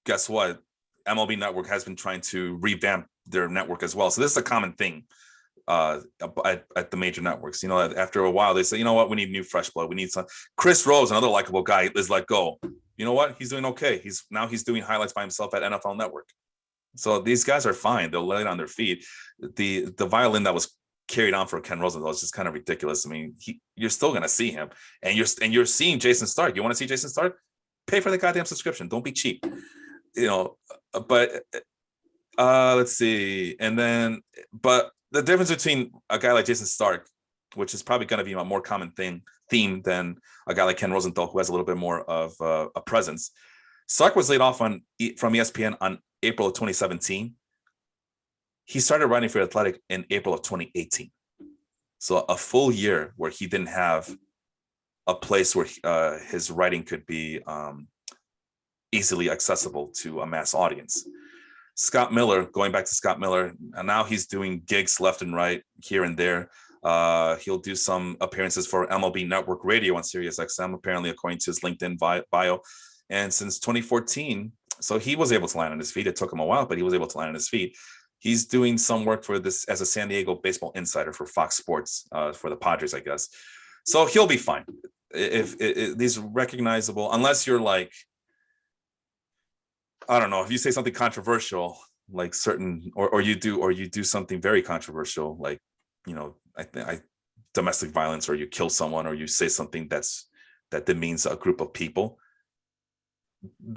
guess what? MLB Network has been trying to revamp their network as well. So this is a common thing at the major networks. After a while, they say, you know what? We need new fresh blood. We need some. Chris Rose, another likable guy, is let go. You know what? He's doing okay. He's doing highlights by himself at NFL Network. So these guys are fine. They'll lay it on their feet. The violin that was carried on for Ken Rosenthal is just kind of ridiculous. I mean, you're still going to see him, and you're seeing Jason Stark. You want to see Jason Stark? Pay for the goddamn subscription. Don't be cheap. But let's see. And then, but the difference between a guy like Jason Stark, which is probably going to be a more common theme than a guy like Ken Rosenthal, who has a little bit more of a presence. Stark was laid off from ESPN on April of 2017. He started writing for Athletic in April of 2018. So a full year where he didn't have a place where his writing could be easily accessible to a mass audience. Scott Miller, going back to Scott Miller, and now he's doing gigs left and right here and there. He'll do some appearances for MLB Network Radio on Sirius XM, apparently, according to his LinkedIn bio. And since 2014, so he was able to land on his feet. It took him a while, but he was able to land on his feet. He's doing some work for this as a San Diego baseball insider for Fox Sports, for the Padres, I guess. So he'll be fine. If these recognizable, unless you're like, I don't know, if you say something controversial, like certain, or you do something very controversial, like, domestic violence, or you kill someone, or you say something that demeans a group of people.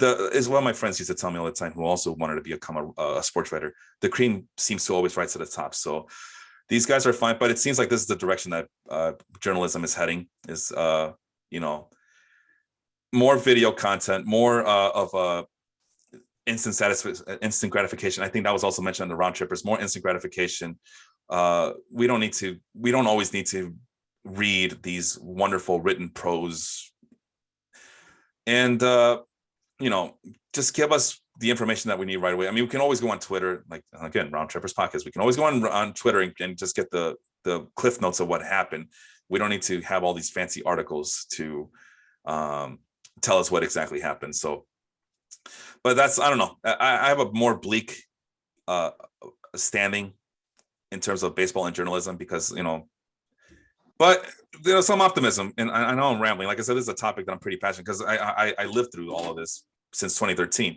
As well, my friends used to tell me all the time, who also wanted to become a sports writer, the cream seems to always rise to the top. So these guys are fine, but it seems like this is the direction that journalism is heading, is more video content, more of instant gratification. I think that was also mentioned in the round trippers, more instant gratification. We don't always need to read these wonderful written prose. And just give us the information that we need right away. I mean, we can always go on Twitter, like again, Round Trippers Podcast. We can always go on Twitter and just get the cliff notes of what happened. We don't need to have all these fancy articles to tell us what exactly happened. So, but I don't know. I have a more bleak standing in terms of baseball and journalism because, but there's some optimism. And I know I'm rambling. Like I said, this is a topic that I'm pretty passionate because I lived through all of this since 2013.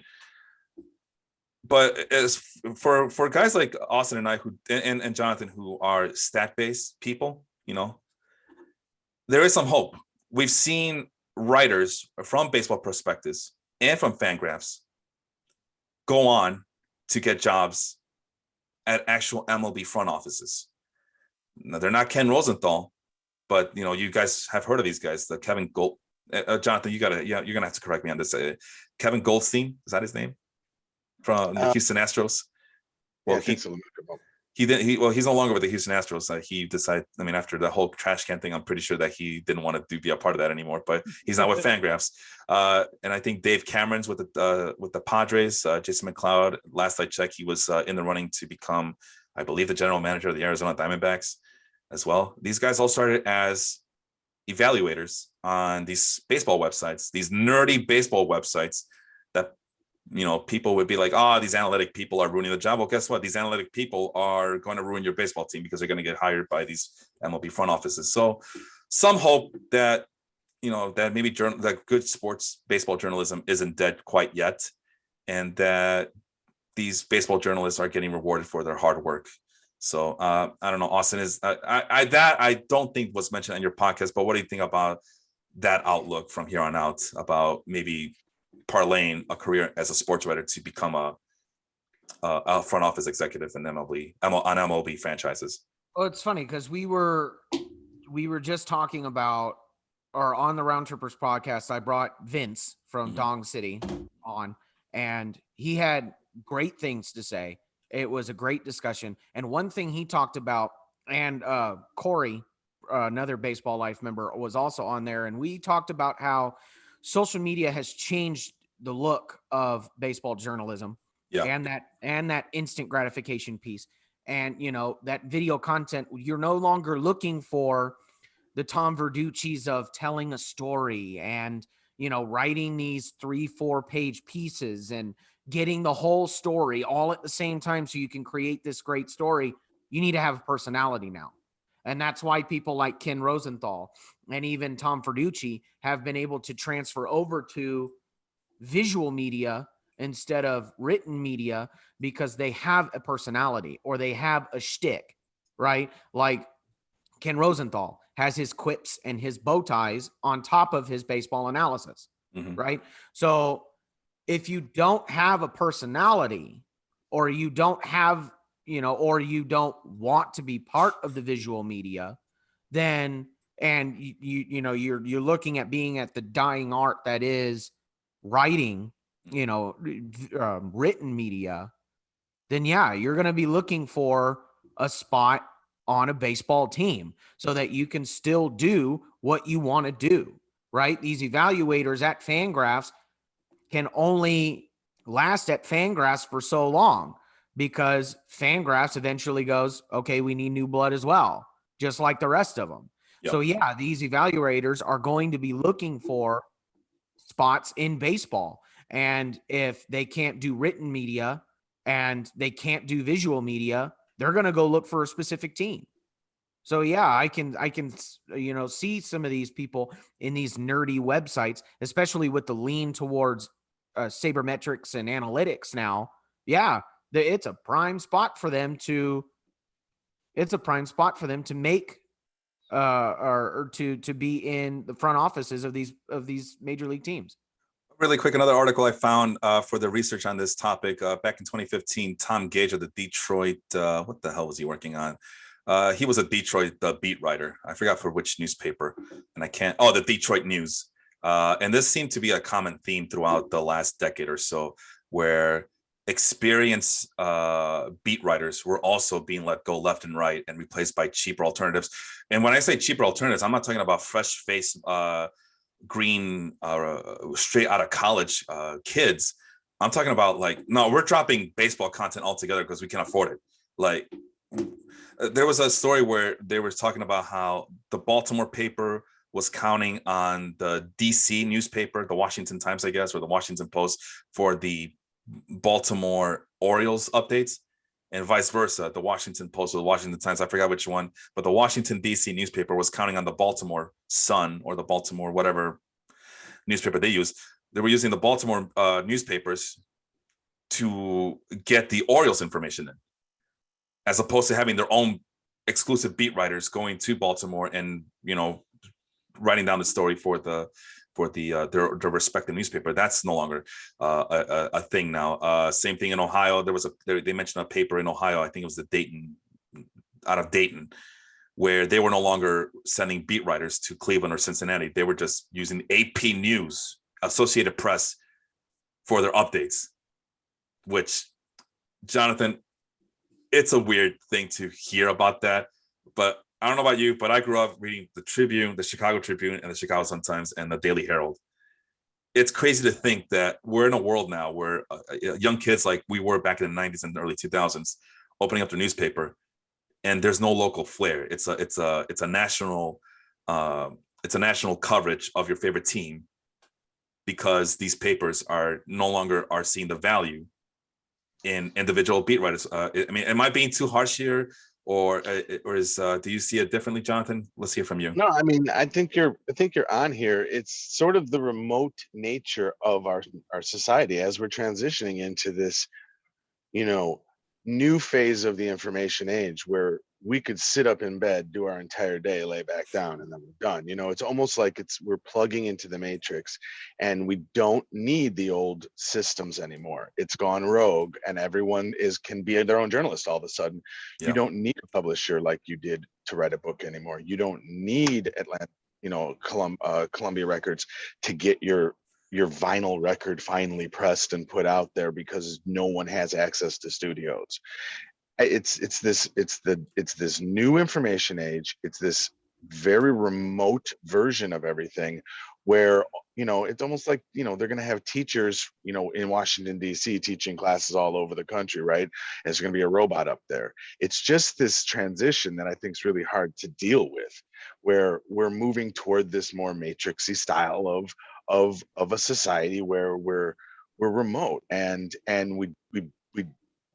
But as for guys like Austin and I and Jonathan, who are stat-based people, there is some hope. We've seen writers from Baseball Prospectus and from Fangraphs go on to get jobs at actual MLB front offices. Now, they're not Ken Rosenthal, but you guys have heard of these guys. The Kevin Gold, Jonathan, you're gonna have to correct me on this. Kevin Goldstein, is that his name? From the Houston Astros. Well, he's no longer with the Houston Astros. He decided, after the whole trash can thing, I'm pretty sure that he didn't want to be a part of that anymore, but he's not with Fangraphs. And I think Dave Cameron's with the Padres, Jason McLeod. Last I checked, he was in the running to become, I believe, the general manager of the Arizona Diamondbacks as well. These guys all started as evaluators on these baseball websites, these nerdy baseball websites that people would be like, these analytic people are ruining the job. Well, guess what? These analytic people are going to ruin your baseball team because they're going to get hired by these MLB front offices. So some hope that, that maybe that good sports baseball journalism isn't dead quite yet. And that these baseball journalists are getting rewarded for their hard work. So I don't know, Austin, I don't think was mentioned on your podcast, but what do you think about that outlook from here on out about maybe parlaying a career as a sports writer to become a front office executive in on MLB franchises? Well, it's funny because we were just talking about, or on the Round Trippers podcast, I brought Vince from Dong City on, and he had great things to say. It was a great discussion. And one thing he talked about, and Corey, another Baseball Life member, was also on there. And we talked about how social media has changed the look of baseball journalism, and that instant gratification piece. And, that video content, you're no longer looking for the Tom Verducci's of telling a story and, writing these 3-4 page pieces and getting the whole story all at the same time so you can create this great story. You need to have a personality now. And that's why people like Ken Rosenthal and even Tom Verducci have been able to transfer over to visual media instead of written media because they have a personality or they have a shtick, right? Like Ken Rosenthal has his quips and his bow ties on top of his baseball analysis, right? So if you don't have a personality or you don't have, or you don't want to be part of the visual media, then, and you're looking at being at the dying art that is writing, written media, then you're going to be looking for a spot on a baseball team so that you can still do what you want to do, right? These evaluators at Fangraphs can only last at Fangraphs for so long because Fangraphs eventually goes, okay, we need new blood as well, just like the rest of them. Yep. So these evaluators are going to be looking for spots in baseball. And if they can't do written media and they can't do visual media, they're going to go look for a specific team. So I can see some of these people in these nerdy websites, especially with the lean towards sabermetrics and analytics now. It's a prime spot for them to make or to be in the front offices of these major league teams. Really quick, another article I found for the research on this topic back in 2015, Tom Gage of the Detroit, what the hell was he working on? He was a Detroit beat writer. I forgot for which newspaper, and the Detroit News. And this seemed to be a common theme throughout the last decade or so, where experienced beat writers were also being let go left and right and replaced by cheaper alternatives. And when I say cheaper alternatives, I'm not talking about fresh face green straight out of college kids. I'm talking about like, no, we're dropping baseball content altogether because we can afford it. Like, there was a story where they were talking about how the Baltimore paper was counting on the DC newspaper, the Washington Times, I guess, or the Washington Post, for the Baltimore Orioles updates, and vice versa. The Washington Post or the Washington Times, I forgot which one, but the Washington DC newspaper was counting on the Baltimore Sun or the Baltimore whatever newspaper they use. They were using the Baltimore newspapers to get the Orioles information in, as opposed to having their own exclusive beat writers going to Baltimore and, you know, writing down the story for their respective newspaper. That's no longer a thing now. Same thing in Ohio. They mentioned a paper in Ohio. I think it was out of Dayton, where they were no longer sending beat writers to Cleveland or Cincinnati. They were just using AP News, Associated Press, for their updates. Which, Jonathan, it's a weird thing to hear about that, but I don't know about you, but I grew up reading the Tribune, the Chicago Tribune, and the Chicago Sun-Times, and the Daily Herald. It's crazy to think that we're in a world now where young kids, like we were back in the 90s and the early 2000s, opening up their newspaper, and there's no local flair. It's a national coverage of your favorite team, because these papers are no longer seeing the value in individual beat writers. I mean, am I being too harsh here? Or do you see it differently, Jonathan? Let's hear from you. No, I mean, I think you're on here. It's sort of the remote nature of our society as we're transitioning into this, you know, new phase of the information age, where we could sit up in bed, do our entire day, lay back down, and then we're done. You know, it's almost like we're plugging into the matrix, and we don't need the old systems anymore. It's gone rogue, and everyone can be their own journalist all of a sudden. Yeah. You don't need a publisher like you did to write a book anymore. You don't need Columbia Records to get your vinyl record finally pressed and put out there, because no one has access to studios. It's this new information age. It's this very remote version of everything, where, you know, it's almost like, you know, they're going to have teachers, you know, in Washington DC teaching classes all over the country, right? And there's going to be a robot up there. It's just this transition that I think is really hard to deal with, where we're moving toward this more matrixy style of a society where we're remote, and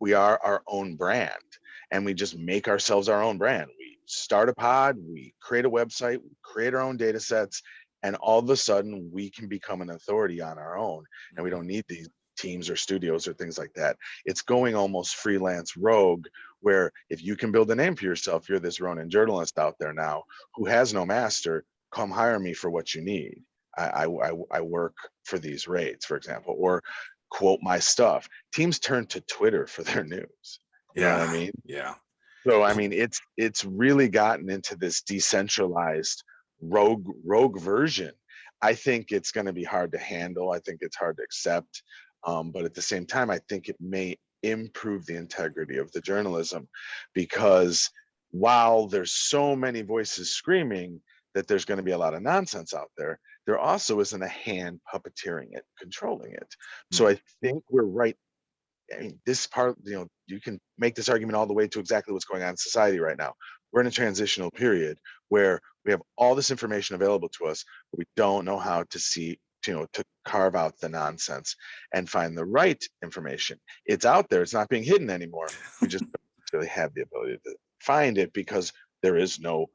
we are our own brand, and we just make ourselves our own brand. We start a pod, we create a website, we create our own data sets, and all of a sudden we can become an authority on our own, and we don't need these teams or studios or things like that. It's going almost freelance rogue, where if you can build a name for yourself, you're this Ronin journalist out there now who has no master. Come hire me for what you need. I work for these rates, for example, or quote my stuff. Teams turn to Twitter for their news. You know what I mean? Yeah. So I mean, it's really gotten into this decentralized rogue version. I think it's going to be hard to handle. I think it's hard to accept. But at the same time, I think it may improve the integrity of the journalism, because while there's so many voices screaming that there's going to be a lot of nonsense out there, there also isn't a hand puppeteering it, controlling it. So I think we're right. I mean, this part, you know, you can make this argument all the way to exactly what's going on in society right now. We're in a transitional period where we have all this information available to us, but we don't know how to see, you know, to carve out the nonsense and find the right information. It's out there. It's not being hidden anymore. We just don't really have the ability to find it, because there is no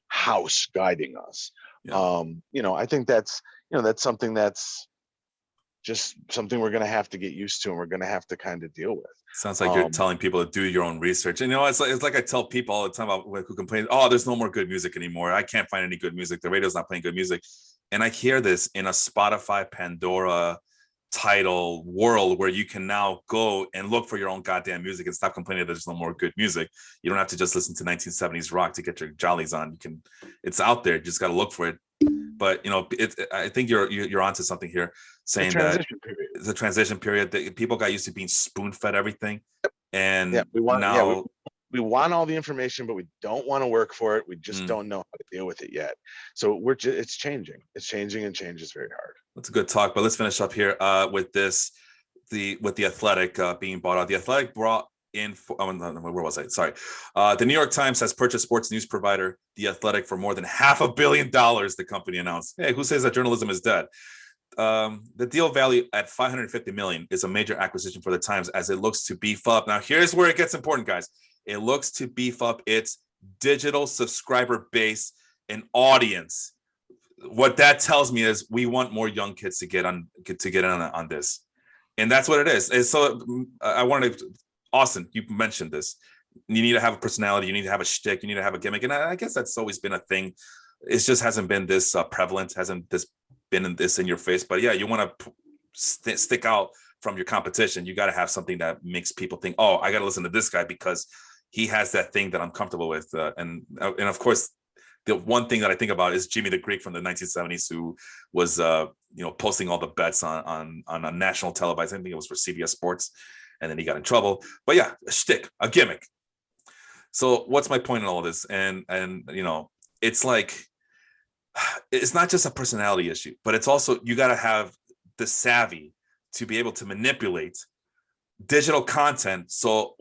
house guiding us. Yeah. You know, I think that's something that's just something we're going to have to get used to, and we're going to have to kind of deal with. Sounds like you're telling people to do your own research. And, you know, it's like I tell people all the time about who complain, oh, there's no more good music anymore. I can't find any good music. The radio's not playing good music. And I hear this in a Spotify, Pandora, Tidal world, where you can now go and look for your own goddamn music and stop complaining that there's no more good music. You don't have to just listen to 1970s rock to get your jollies on. It's out there. You just got to look for it. But, you know, I think you're onto something here, saying that it's a transition period, that people got used to being spoon fed everything, and we want now we want all the information, but we don't want to work for it. We just Mm. don't know how to deal with it yet. So it's changing. It's changing, and change is very hard. That's a good talk, but let's finish up here with this. With the Athletic being bought out. The Athletic brought in, where was I? Sorry. The New York Times has purchased sports news provider The Athletic for more than $500 million, the company announced. Hey, who says that journalism is dead? The deal value at $550 million is a major acquisition for the Times as it looks to beef up. Now, here's where it gets important, guys. It looks to beef up its digital subscriber base and audience. What that tells me is we want more young kids to get in on this. And that's what it is. And so I wanted to, Austin, you mentioned this. You need to have a personality. You need to have a shtick. You need to have a gimmick. And I guess that's always been a thing. It just hasn't been this prevalent. Hasn't this been in your face? But yeah, you want to stick out from your competition. You got to have something that makes people think, oh, I got to listen to this guy because he has that thing that I'm comfortable with. And of course, the one thing that I think about is Jimmy the Greek from the 1970s, who was, posting all the bets on a national televised. I think it was for CBS Sports, and then he got in trouble. But yeah, a shtick, a gimmick. So what's my point in all of this? And it's like, it's not just a personality issue, but it's also, you got to have the savvy to be able to manipulate digital content so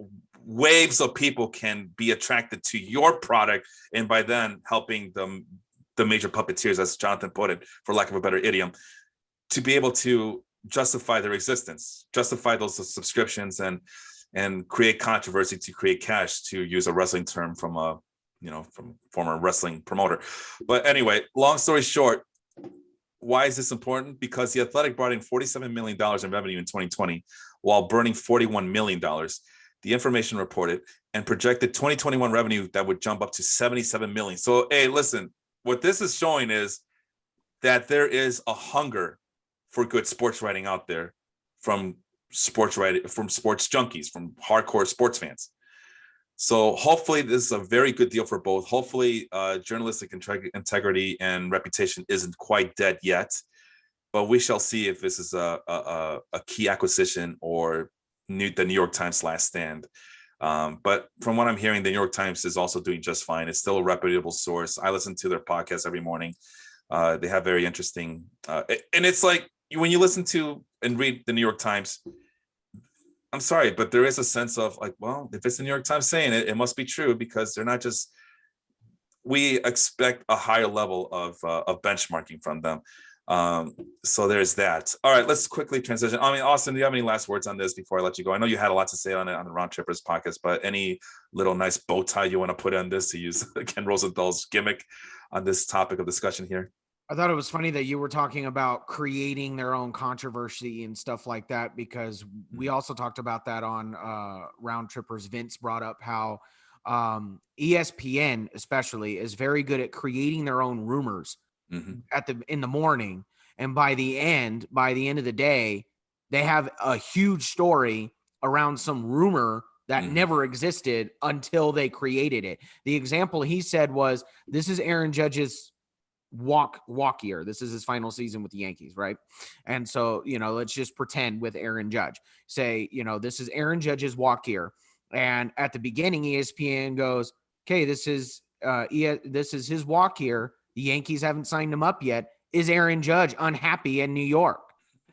waves of people can be attracted to your product, and by then helping them, the major puppeteers, as Jonathan put it, for lack of a better idiom, to be able to justify their existence, justify those subscriptions, and create controversy to create cash, to use a wrestling term from from former wrestling promoter. But anyway, long story short, why is this important? Because The Athletic brought in $47 million in revenue in 2020 while burning $41 million. The information reported, and projected 2021 revenue that would jump up to $77 million. So, hey, listen, what this is showing is that there is a hunger for good sports writing out there from sports junkies, from hardcore sports fans. So hopefully this is a very good deal for both. Hopefully journalistic integrity and reputation isn't quite dead yet, but we shall see if this is a key acquisition or the New York Times last stand. But from what I'm hearing, the New York Times is also doing just fine. It's still a reputable source. I listen to their podcast every morning. They have very interesting, and it's like when you listen to and read the New York Times, I'm sorry, but there is a sense of like, well, if it's the New York Times saying it, it must be true, because they're not just, we expect a higher level of benchmarking from them. So there's that. All right, let's quickly transition. I mean, Austin, do you have any last words on this before I let you go? I know you had a lot to say on it on the Round Trippers podcast, but any little nice bow tie you want to put on this, to use Ken Rosenthal's gimmick on this topic of discussion here? I thought it was funny that you were talking about creating their own controversy and stuff like that, because we also talked about that on Round Trippers. Vince brought up how ESPN especially is very good at creating their own rumors in the morning, and by the end of the day, they have a huge story around some rumor that never existed until they created it. The example he said was, this is Aaron Judge's walk year. This is his final season with the Yankees, right? And so, let's just pretend with Aaron Judge, say, this is Aaron Judge's walk year. And at the beginning, ESPN goes, okay, this is his walk year. The Yankees haven't signed him up yet. Is Aaron Judge unhappy in New York?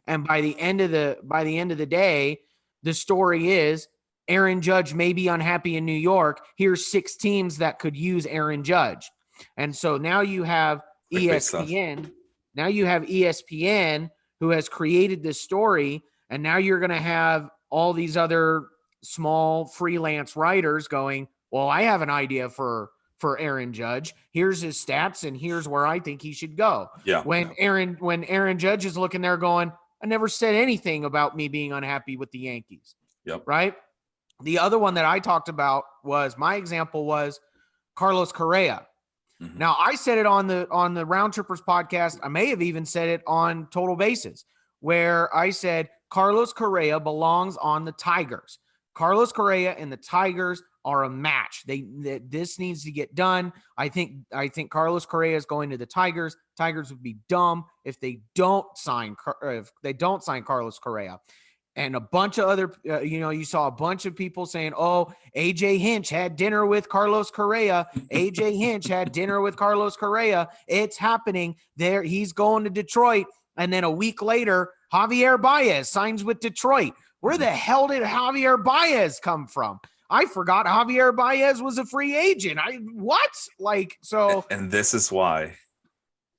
And by the end of the day, the story is Aaron Judge may be unhappy in New York. Here's 6 teams that could use Aaron Judge. And so now you have ESPN. Now you have ESPN, who has created this story, and now you're going to have all these other small freelance writers going, well, I have an idea for Aaron Judge. Here's his stats, and here's where I think he should go. Yeah. When Aaron Judge is looking there going, I never said anything about me being unhappy with the Yankees. Yep. Right. The other one that I talked about was, my example was Carlos Correa. Now, I said it on the Round Trippers podcast. I may have even said it on Total Bases, where I said Carlos Correa belongs on the Tigers. Carlos Correa and the Tigers are a match. This needs to get done. I think Carlos Correa is going to the Tigers. Tigers would be dumb if they don't sign Carlos Correa. and a bunch of other, you saw a bunch of people saying, oh, AJ Hinch had dinner with Carlos Correa. AJ Hinch had dinner with Carlos Correa. It's happening there. He's going to Detroit. And then a week later, Javier Baez signs with Detroit. Where the hell did Javier Baez come from? I forgot Javier Baez was a free agent. And this is why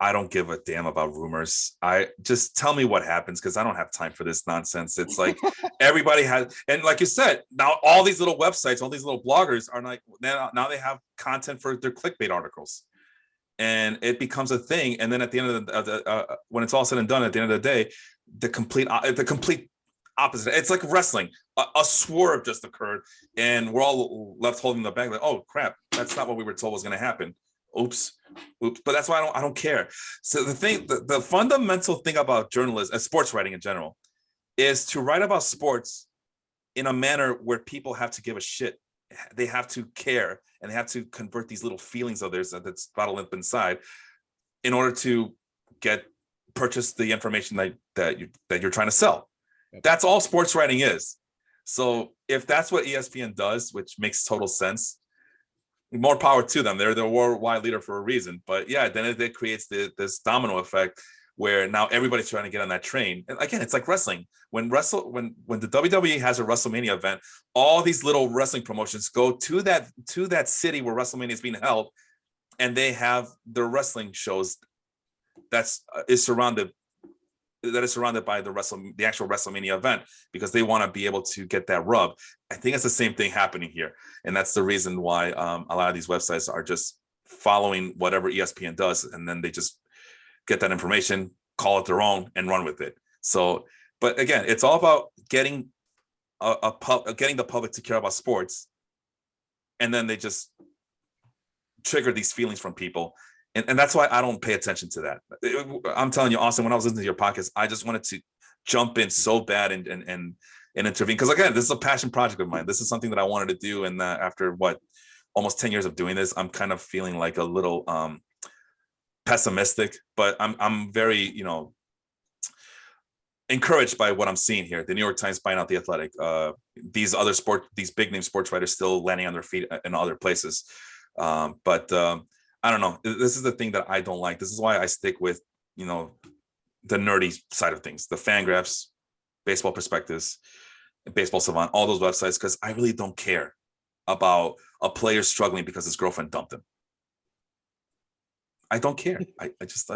I don't give a damn about rumors. I just tell me what happens, because I don't have time for this nonsense. It's like everybody has, and like you said, now all these little websites, all these little bloggers are like, now they have content for their clickbait articles, and it becomes a thing. And then at the end of the when it's all said and done, at the end of the day, the complete opposite. It's like wrestling. A swerve just occurred, and we're all left holding the bag like, oh crap, that's not what we were told was going to happen. Oops. But that's why I don't care. So the fundamental thing about journalism and sports writing in general is to write about sports in a manner where people have to give a shit. They have to care, and they have to convert these little feelings of theirs that's bottled up inside in order to purchase the information that you're trying to sell. That's all sports writing is. So if that's what ESPN does, which makes total sense, more power to them. They're the worldwide leader for a reason. But yeah, then it creates this domino effect where now everybody's trying to get on that train. And again, it's like wrestling. When the WWE has a WrestleMania event, all these little wrestling promotions go to that city where WrestleMania is being held, and they have their wrestling shows that is surrounded by the actual WrestleMania event, because they want to be able to get that rub. I think it's the same thing happening here. And that's the reason why a lot of these websites are just following whatever ESPN does. And then they just get that information, call it their own, and run with it. So, but again, it's all about getting getting the public to care about sports. And then they just trigger these feelings from people. And that's why I don't pay attention to that. I'm telling you, Austin, when I was listening to your podcast, I just wanted to jump in so bad and intervene. Because again, this is a passion project of mine. This is something that I wanted to do. And after almost 10 years of doing this, I'm kind of feeling like a little pessimistic, but I'm very, encouraged by what I'm seeing here. The New York Times buying out The Athletic. These big name sports writers still landing on their feet in other places. But I don't know. This is the thing that I don't like. This is why I stick with, the nerdy side of things, the Fangraphs, Baseball Perspectives, Baseball Savant, all those websites, because I really don't care about a player struggling because his girlfriend dumped him. I don't care. I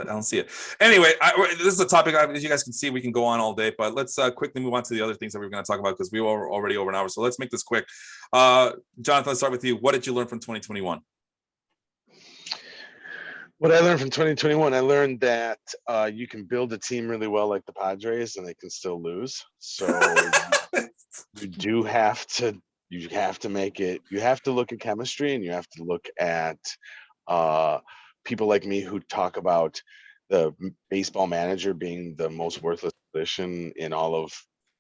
don't see it. Anyway, this is a topic, as you guys can see, we can go on all day, but let's quickly move on to the other things that we're going to talk about, because we were already over an hour. So let's make this quick. Jonathan, let's start with you. What did you learn from 2021? What I learned from 2021, I learned that you can build a team really well like the Padres, and they can still lose. So you have to make it. You have to look at chemistry, and you have to look at people like me who talk about the baseball manager being the most worthless position in all of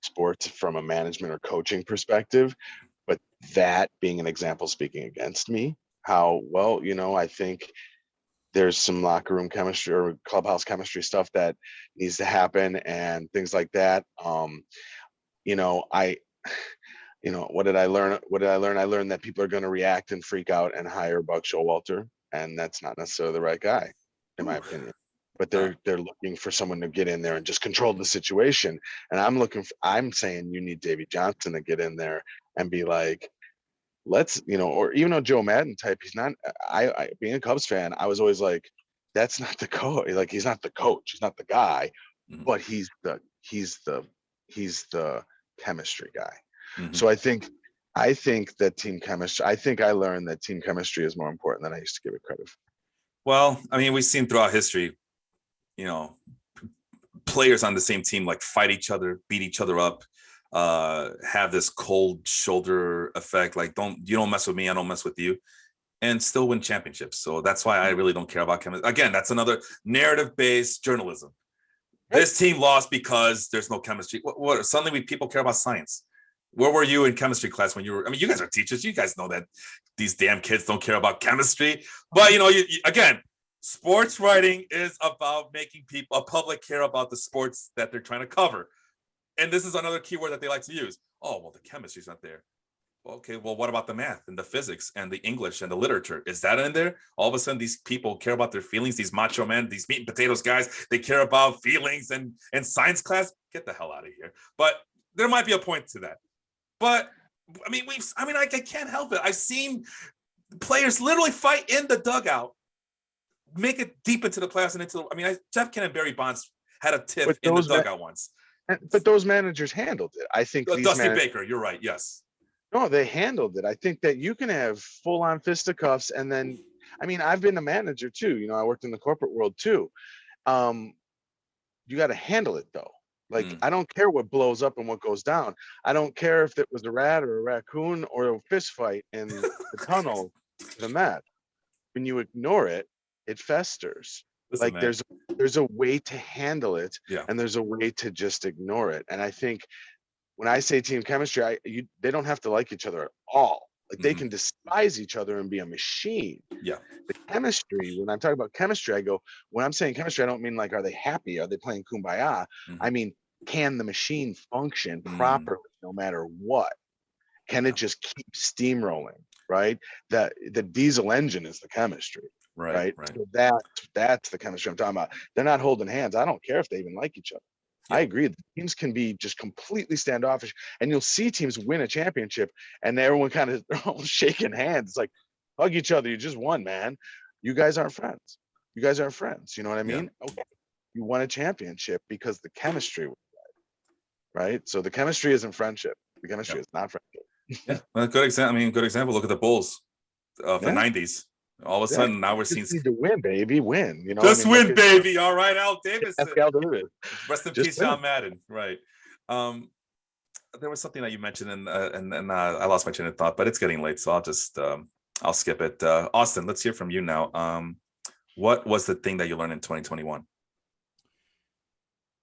sports from a management or coaching perspective, but that being an example speaking against me. How well, I think there's some locker room chemistry or clubhouse chemistry stuff that needs to happen and things like that. What did I learn? I learned that people are going to react and freak out and hire Buck Showalter, and that's not necessarily the right guy, in my opinion. But they're looking for someone to get in there and just control the situation. And I'm saying you need Davey Johnson to get in there and be like, let's, or even though Joe Madden type, he's not. I being a Cubs fan, I was always like, that's not the coach. Like, he's not the coach. He's not the guy, but he's the chemistry guy. Mm-hmm. So I think that team chemistry. I think I learned that team chemistry is more important than I used to give it credit for. Well, I mean, we've seen throughout history, players on the same team like fight each other, beat each other up, have this cold shoulder effect. Like, you don't mess with me, I don't mess with you, and still win championships. So that's why I really don't care about chemistry. Again, that's another narrative-based journalism. Right. This team lost because there's no chemistry. What suddenly people care about science? Where were you in chemistry class when you were? I mean, you guys are teachers. You guys know that these damn kids don't care about chemistry. But again, sports writing is about making a public care about the sports that they're trying to cover. And this is another keyword that they like to use. Oh, well, the chemistry's not there. Okay, well, what about the math and the physics and the English and the literature? Is that in there? All of a sudden, these people care about their feelings. These macho men, these meat and potatoes guys, they care about feelings and science class. Get the hell out of here. But there might be a point to that. But I mean, I can't help it. I've seen players literally fight in the dugout, make it deep into the playoffs and into. Jeff Ken and Barry Bonds had a tiff in the dugout once. But those managers handled it. I think Dusty Baker, you're right. Yes. No, they handled it. I think that you can have full-on fisticuffs, and then, I've been a manager too. I worked in the corporate world too. You got to handle it though. I don't care what blows up and what goes down. I don't care if it was a rat or a raccoon or a fist fight in the tunnel, the mat. When you ignore it, it festers. Listen, there's a way to handle it, and there's a way to just ignore it. And I think, when I say team chemistry, they don't have to like each other at all. They can despise each other and be a machine. Yeah. The chemistry, when I'm talking about chemistry, when I'm saying chemistry, I don't mean are they happy? Are they playing kumbaya? I mean, can the machine function properly no matter what? Can it just keep steamrolling, right? The diesel engine is the chemistry, right? So that's the chemistry I'm talking about. They're not holding hands. I don't care if they even like each other. I agree. The teams can be just completely standoffish, and you'll see teams win a championship, and everyone kind of almost shaking hands. It's like, hug each other. You just won, man. You guys aren't friends. You guys aren't friends. You know what I mean? Yeah. Okay. You won a championship because the chemistry was right. So the chemistry isn't friendship. The chemistry is not friendship. Yeah. Well, good example. Good example. Look at the Bulls of the 90s. All of a sudden, now we're seeing. Need to win, baby. Win. Just win, baby. All right, Al Davis. Rest in peace, John Madden. Right. There was something that you mentioned, and I lost my train of thought, but it's getting late, so I'll just I'll skip it. Austin, let's hear from you now. What was the thing that you learned in 2021?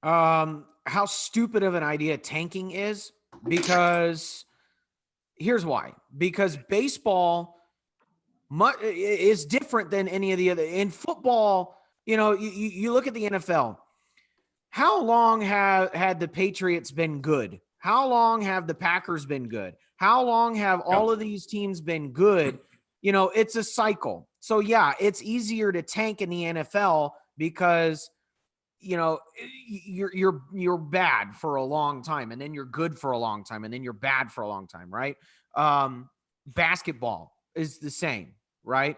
How stupid of an idea tanking is, because here's why. Because baseball is different than any of the other. In football, you look at the NFL. How long had the Patriots been good? How long have the Packers been good? How long have all of these teams been good? It's a cycle. So yeah, it's easier to tank in the NFL because you're bad for a long time, and then you're good for a long time, and then you're bad for a long time, right? Basketball is the same, right?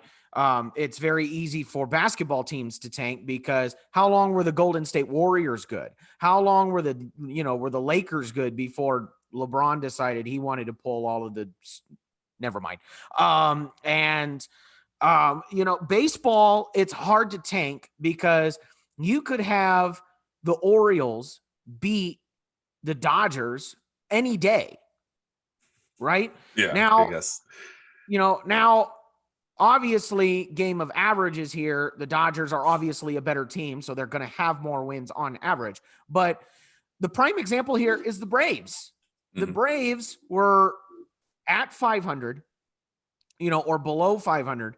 It's very easy for basketball teams to tank because how long were the Golden State Warriors good? How long were the Lakers good before LeBron decided he wanted to pull all of the never mind. Baseball, it's hard to tank because you could have the Orioles beat the Dodgers any day, right? Yeah. Now, I guess. Now, obviously, game of averages here, the Dodgers are obviously a better team, so they're going to have more wins on average. But the prime example here is the Braves. The Braves were at 500, or below 500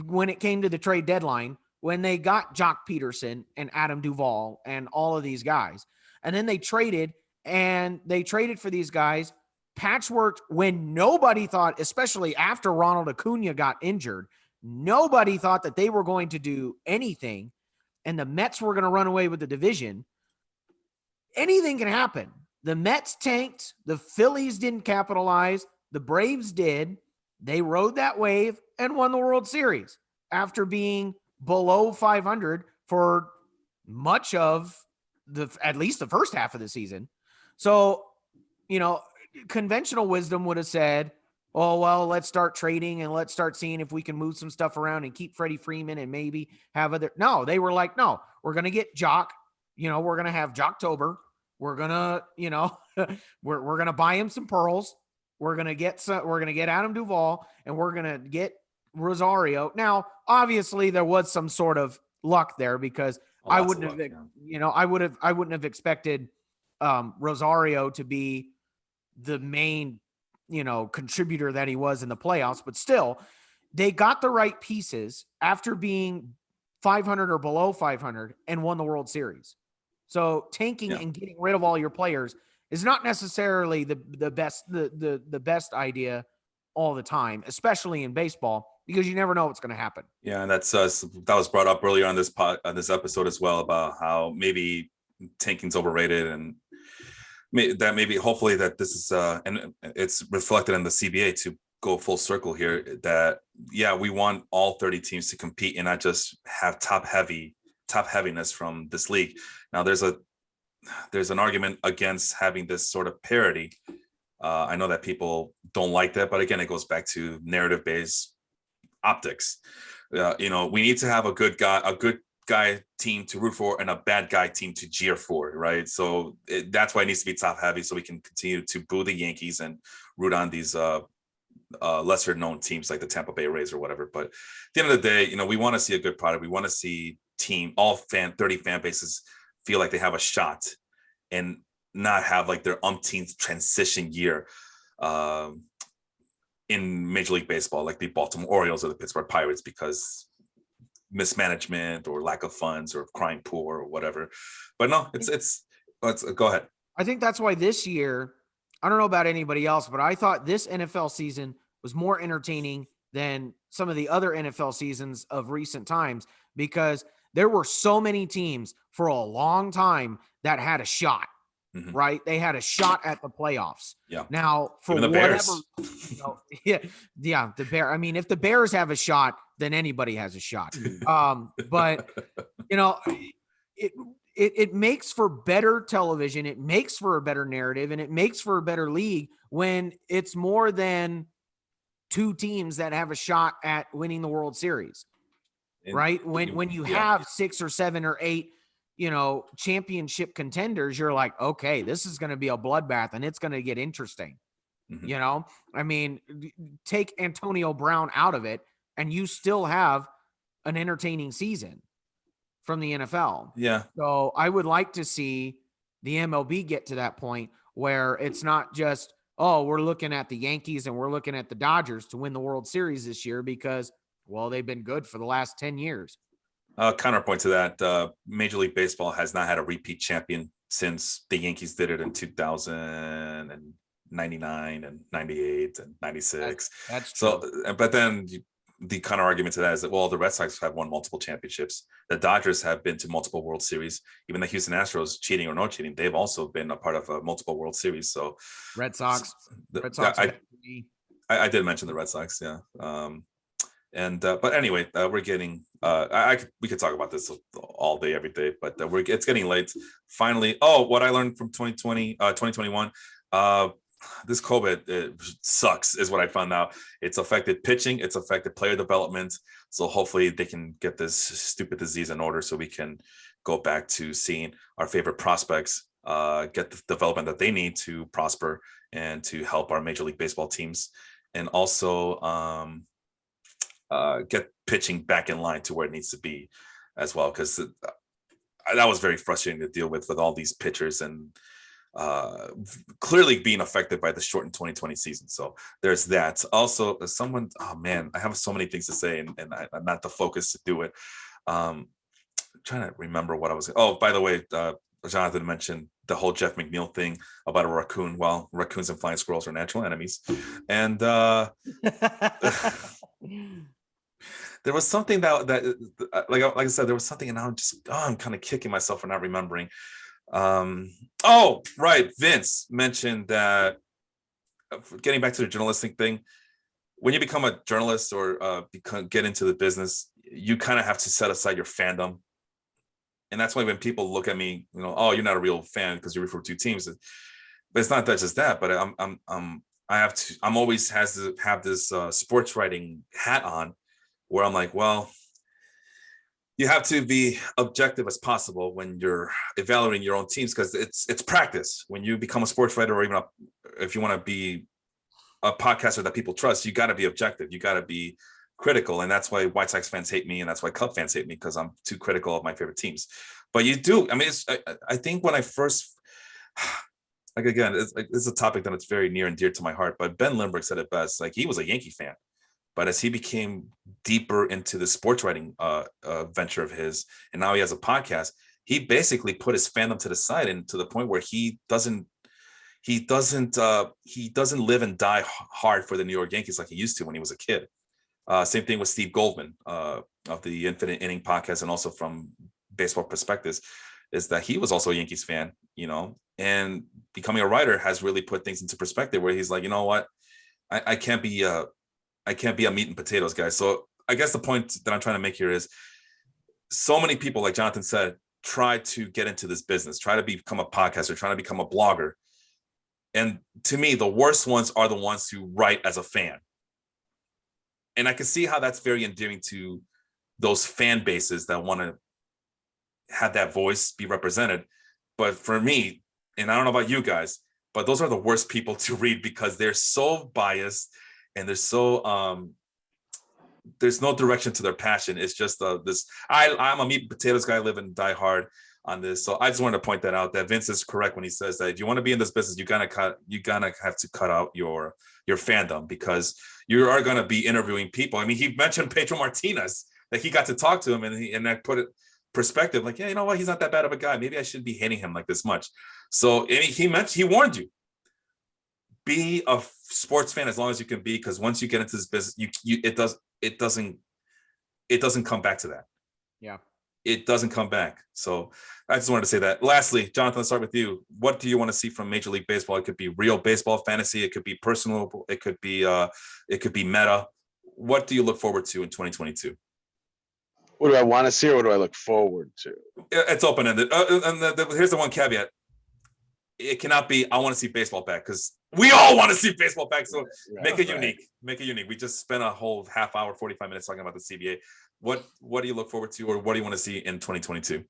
when it came to the trade deadline, when they got Jock Peterson and Adam Duvall and all of these guys. And then they traded for these guys, patchworked when nobody thought, especially after Ronald Acuna got injured, nobody thought that they were going to do anything and the Mets were going to run away with the division. Anything can happen. The Mets tanked. The Phillies didn't capitalize. The Braves did. They rode that wave and won the World Series after being below 500 for much of at least the first half of the season. So, conventional wisdom would have said, oh, well, let's start trading and let's start seeing if we can move some stuff around and keep Freddie Freeman and maybe have other. No, they were like, no, we're going to get Jock. We're going to have Jocktober. We're going to, we're going to buy him some pearls. We're going to get Adam Duvall, and we're going to get Rosario. Now, obviously there was some sort of luck there because I wouldn't have expected Rosario to be the main, contributor that he was in the playoffs, but still they got the right pieces after being 500 or below 500 and won the World Series. So tanking and getting rid of all your players is not necessarily the best idea all the time, especially in baseball, because you never know what's going to happen. Yeah, and that was brought up earlier on this episode as well, about how maybe tanking's overrated, and maybe hopefully that this is and it's reflected in the CBA to go full circle here, that we want all 30 teams to compete and not just have top heaviness from this league. Now there's an argument against having this sort of parity. I know that people don't like that, but again, it goes back to narrative-based optics. We need to have a good guy team to root for and a bad guy team to cheer for, right? So that's why it needs to be top heavy, so we can continue to boo the Yankees and root on these lesser known teams like the Tampa Bay Rays or whatever. But at the end of the day, we want to see a good product. We want to see 30 fan bases feel like they have a shot and not have like their umpteenth transition year in Major League Baseball, like the Baltimore Orioles or the Pittsburgh Pirates, because mismanagement or lack of funds or crying poor or whatever. But no, let's go ahead. I think that's why this year, I don't know about anybody else, but I thought this NFL season was more entertaining than some of the other NFL seasons of recent times, because there were so many teams for a long time that had a shot. Mm-hmm. Right? They had a shot at the playoffs. Yeah. Now, for the whatever, Bears. The Bear. I mean, if the Bears have a shot, then anybody has a shot. But it makes for better television. It makes for a better narrative, and it makes for a better league when it's more than two teams that have a shot at winning the World Series. Right? When you have 6 or 7 or 8 championship contenders, you're like, okay, this is going to be a bloodbath and it's going to get interesting. Mm-hmm. I mean, take Antonio Brown out of it and you still have an entertaining season from the NFL. Yeah. So I would like to see the MLB get to that point where it's not just, we're looking at the Yankees and we're looking at the Dodgers to win the World Series this year because, well, they've been good for the last 10 years. Counterpoint to that, Major League Baseball has not had a repeat champion since the Yankees did it in 2099 and 98 and 96. That's so true. But then the counter argument to that is that, well, the Red Sox have won multiple championships. The Dodgers have been to multiple World Series. Even the Houston Astros, cheating or no cheating, they've also been a part of multiple World Series. So Red Sox. I did mention the Red Sox, yeah. But anyway, we're getting. We could talk about this all day, every day, but it's getting late. Finally, what I learned from 2021. This COVID sucks, is what I found out. It's affected pitching. It's affected player development. So hopefully they can get this stupid disease in order, so we can go back to seeing our favorite prospects get the development that they need to prosper and to help our Major League Baseball teams, and also get pitching back in line to where it needs to be as well, because that was very frustrating to deal with all these pitchers and clearly being affected by the shortened 2020 season. So there's that. Also, I have so many things to say, and I'm not the focus to do it. I'm trying to remember what I was. Oh, by the way, Jonathan mentioned the whole Jeff McNeil thing about a raccoon. Well, raccoons and flying squirrels are natural enemies, and there was something that like I said, there was something, and I'm kind of kicking myself for not remembering. Right. Vince mentioned that, getting back to the journalistic thing, when you become a journalist or get into the business, you kind of have to set aside your fandom. And that's why when people look at me, you're not a real fan because you root for two teams. But it's not just that, but I'm always has to have this sports writing hat on, where I'm like, well, you have to be objective as possible when you're evaluating your own teams, because it's practice. When you become a sports writer, or even if you want to be a podcaster that people trust, you got to be objective. You got to be critical. And that's why White Sox fans hate me, and that's why Cub fans hate me, because I'm too critical of my favorite teams. But you do. I mean, I think when I first, like, again, it's a topic that it's very near and dear to my heart, but Ben Lindbergh said it best. Like, he was a Yankee fan, but as he became deeper into the sports writing venture of his, and now he has a podcast, he basically put his fandom to the side, and to the point where he he doesn't live and die hard for the New York Yankees like he used to when he was a kid. Same thing with Steve Goldman of the Infinite Inning podcast, and also from Baseball Perspectives, is that he was also a Yankees fan, and becoming a writer has really put things into perspective where he's like, you know what, I can't be a meat and potatoes guy. So I guess the point that I'm trying to make here is so many people, like Jonathan said, try to get into this business, try to become a podcaster, trying to become a blogger. And to me, the worst ones are the ones who write as a fan. And I can see how that's very endearing to those fan bases that want to have that voice be represented. But for me, and I don't know about you guys, but those are the worst people to read because they're so biased and they're so there's no direction to their passion. It's just I'm a meat and potatoes guy, live and die hard on this. So I just wanted to point that out, that Vince is correct when he says that if you want to be in this business, you gotta have to cut out your fandom, because you are going to be interviewing people. I mean, he mentioned Pedro Martinez, that he got to talk to him, and that put it perspective, like, yeah, you know what, he's not that bad of a guy. Maybe I shouldn't be hating him like this much. So he warned you, be a sports fan as long as you can be, because once you get into this business, it doesn't come back to that. Yeah. It doesn't come back. So I just wanted to say that. Lastly, Jonathan, let's start with you. What do you want to see from Major League Baseball? It could be real baseball fantasy. It could be personal. It could be meta. What do you look forward to in 2022? What do I want to see, or what do I look forward to? It's open-ended. Here's the one caveat. It cannot be, I want to see baseball back, because we all want to see baseball back. So make it unique. Make it unique. We just spent a whole half hour, 45 minutes talking about the CBA. What do you look forward to, or what do you want to see in 2022?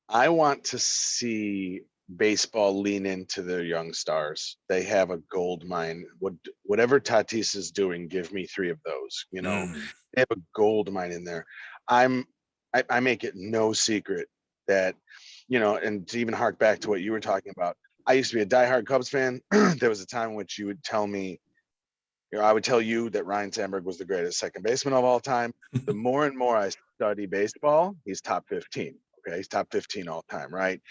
I want to see baseball lean into their young stars. They have a gold mine. Whatever Tatis is doing, give me 3 of those. They have a gold mine in there. I make it no secret that, and to even hark back to what you were talking about, I used to be a diehard Cubs fan. There was a time in which you would tell me, I would tell you that Ryan Sandberg was the greatest second baseman of all time. The more and more I study baseball, he's top 15. Okay, he's top 15 all time, right?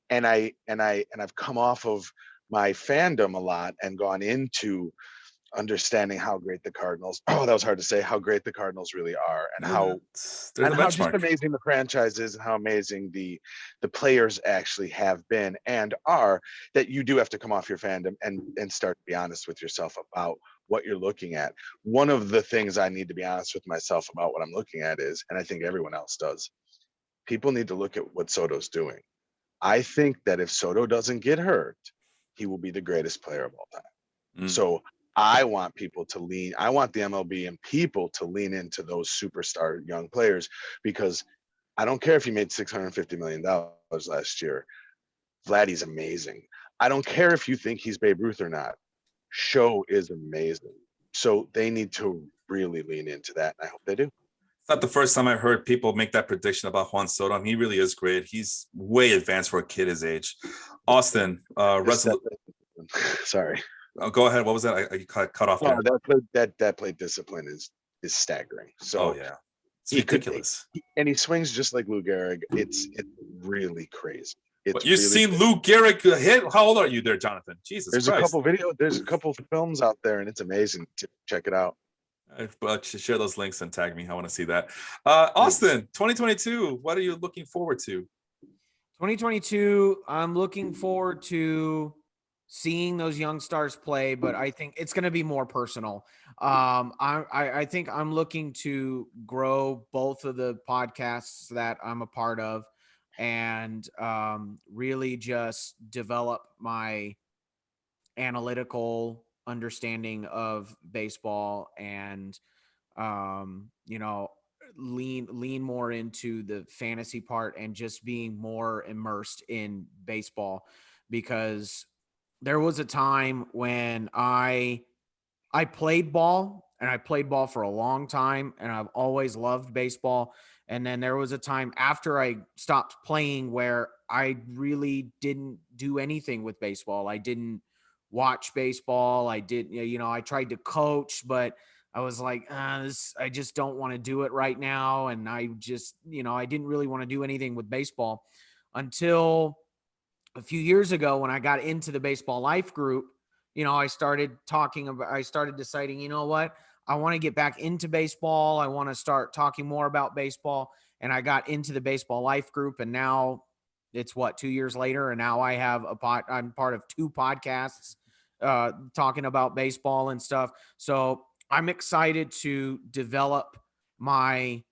And I've come off of my fandom a lot and gone into understanding how great the Cardinals. Oh, that was hard to say. How great the Cardinals really are, and how just amazing the franchise is, and how amazing the players actually have been and are. That you do have to come off your fandom and start to be honest with yourself about what you're looking at. One of the things I need to be honest with myself about what I'm looking at is, and I think everyone else does, people need to look at what Soto's doing. I think that if Soto doesn't get hurt, he will be the greatest player of all time. So I want people to lean, I want the MLB and people to lean into those superstar young players, because I don't care if he made $650 million last year. Vladdy's amazing. I don't care if you think he's Babe Ruth or not. Show is amazing. So they need to really lean into that, and I hope they do. It's not the first time I've heard people make that prediction about Juan Soto. I mean, he really is great. He's way advanced for a kid his age. Austin, sorry. Oh, go ahead. What was that? I cut off there. That plate discipline is staggering. So yeah, it's ridiculous. He swings just like Lou Gehrig. It's really crazy. You've really seen Lou Gehrig hit. How old are you there, Jonathan? Jesus Christ. There's a couple films out there, and it's amazing. Check it out. But share those links and tag me. I want to see that. Austin, 2022. What are you looking forward to? 2022. I'm looking forward to seeing those young stars play, but I think it's going to be more personal. I think I'm looking to grow both of the podcasts that I'm a part of, and really just develop my analytical understanding of baseball, and lean more into the fantasy part, and just being more immersed in baseball, because there was a time when I played ball, and I played ball for a long time, and I've always loved baseball. And then there was a time after I stopped playing where I really didn't do anything with baseball. I didn't watch baseball. I tried to coach, but I was like, I just don't want to do it right now. And I just, I didn't really want to do anything with baseball until a few years ago when I got into the Baseball Life group, I started deciding, you know what? I want to get back into baseball. I want to start talking more about baseball. And I got into the Baseball Life group, and now it's 2 years later. And now I have I'm part of 2 podcasts talking about baseball and stuff. So I'm excited to develop my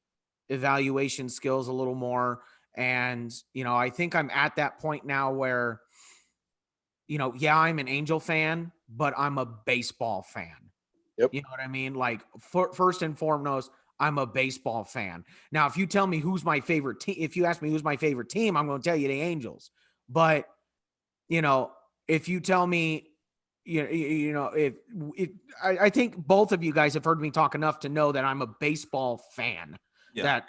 evaluation skills a little more. And, I think I'm at that point now where, yeah, I'm an Angel fan, but I'm a baseball fan. Yep. You know what I mean? Like, first and foremost, I'm a baseball fan. Now, if you tell me who's my favorite team, if you ask me who's my favorite team, I'm going to tell you the Angels. But, if you tell me, I think both of you guys have heard me talk enough to know that I'm a baseball fan. Yeah. That,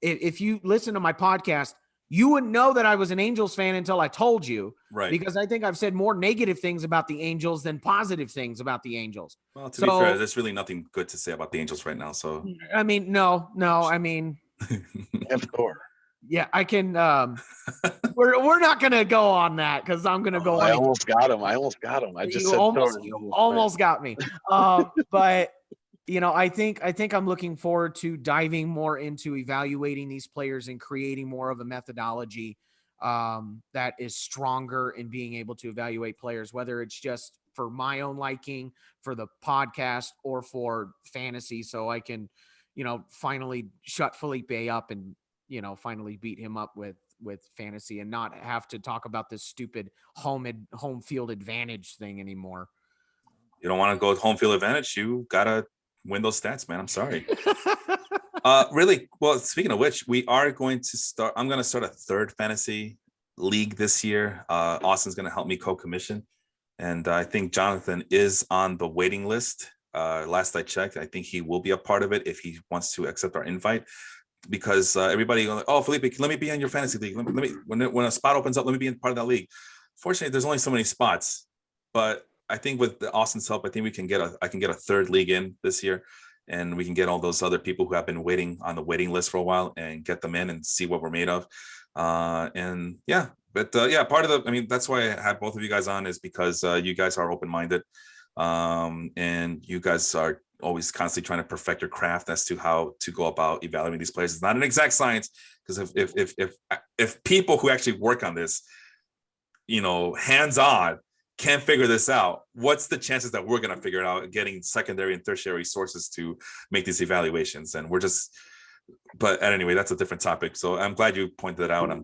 if you listen to my podcast, you wouldn't know that I was an Angels fan until I told you. Right. Because I think I've said more negative things about the Angels than positive things about the Angels. Well, to be fair, there's really nothing good to say about the Angels right now. So, I mean, no, I mean, F4. yeah, I can. We're not gonna go on that because I'm gonna go. I almost got him. I just You said almost got me. But I think I'm looking forward to diving more into evaluating these players and creating more of a methodology that is stronger in being able to evaluate players, whether it's just for my own liking, for the podcast, or for fantasy, so I can, finally shut Felipe up and, finally beat him up with fantasy and not have to talk about this stupid home field advantage thing anymore. You don't want to go with home field advantage. You gotta win those stats, man. I'm sorry. Really, well, speaking of which, I'm going to start a 3rd fantasy league this year. Austin's going to help me co-commission. And I think Jonathan is on the waiting list. Last I checked, I think he will be a part of it if he wants to accept our invite, because everybody, oh, Felipe, let me be in your fantasy league. Let me when a spot opens up, let me be in part of that league. Fortunately, there's only so many spots, but I think with Austin's help, I think I can get a 3rd league in this year, and we can get all those other people who have been waiting on the waiting list for a while and get them in and see what we're made of. And yeah, but part of that's why I had both of you guys on, is because you guys are open-minded, and you guys are always constantly trying to perfect your craft as to how to go about evaluating these players. It's not an exact science, because if people who actually work on this, hands-on, can't figure this out, what's the chances that we're going to figure it out, getting secondary and tertiary sources to make these evaluations? And but anyway, that's a different topic. So I'm glad you pointed it out.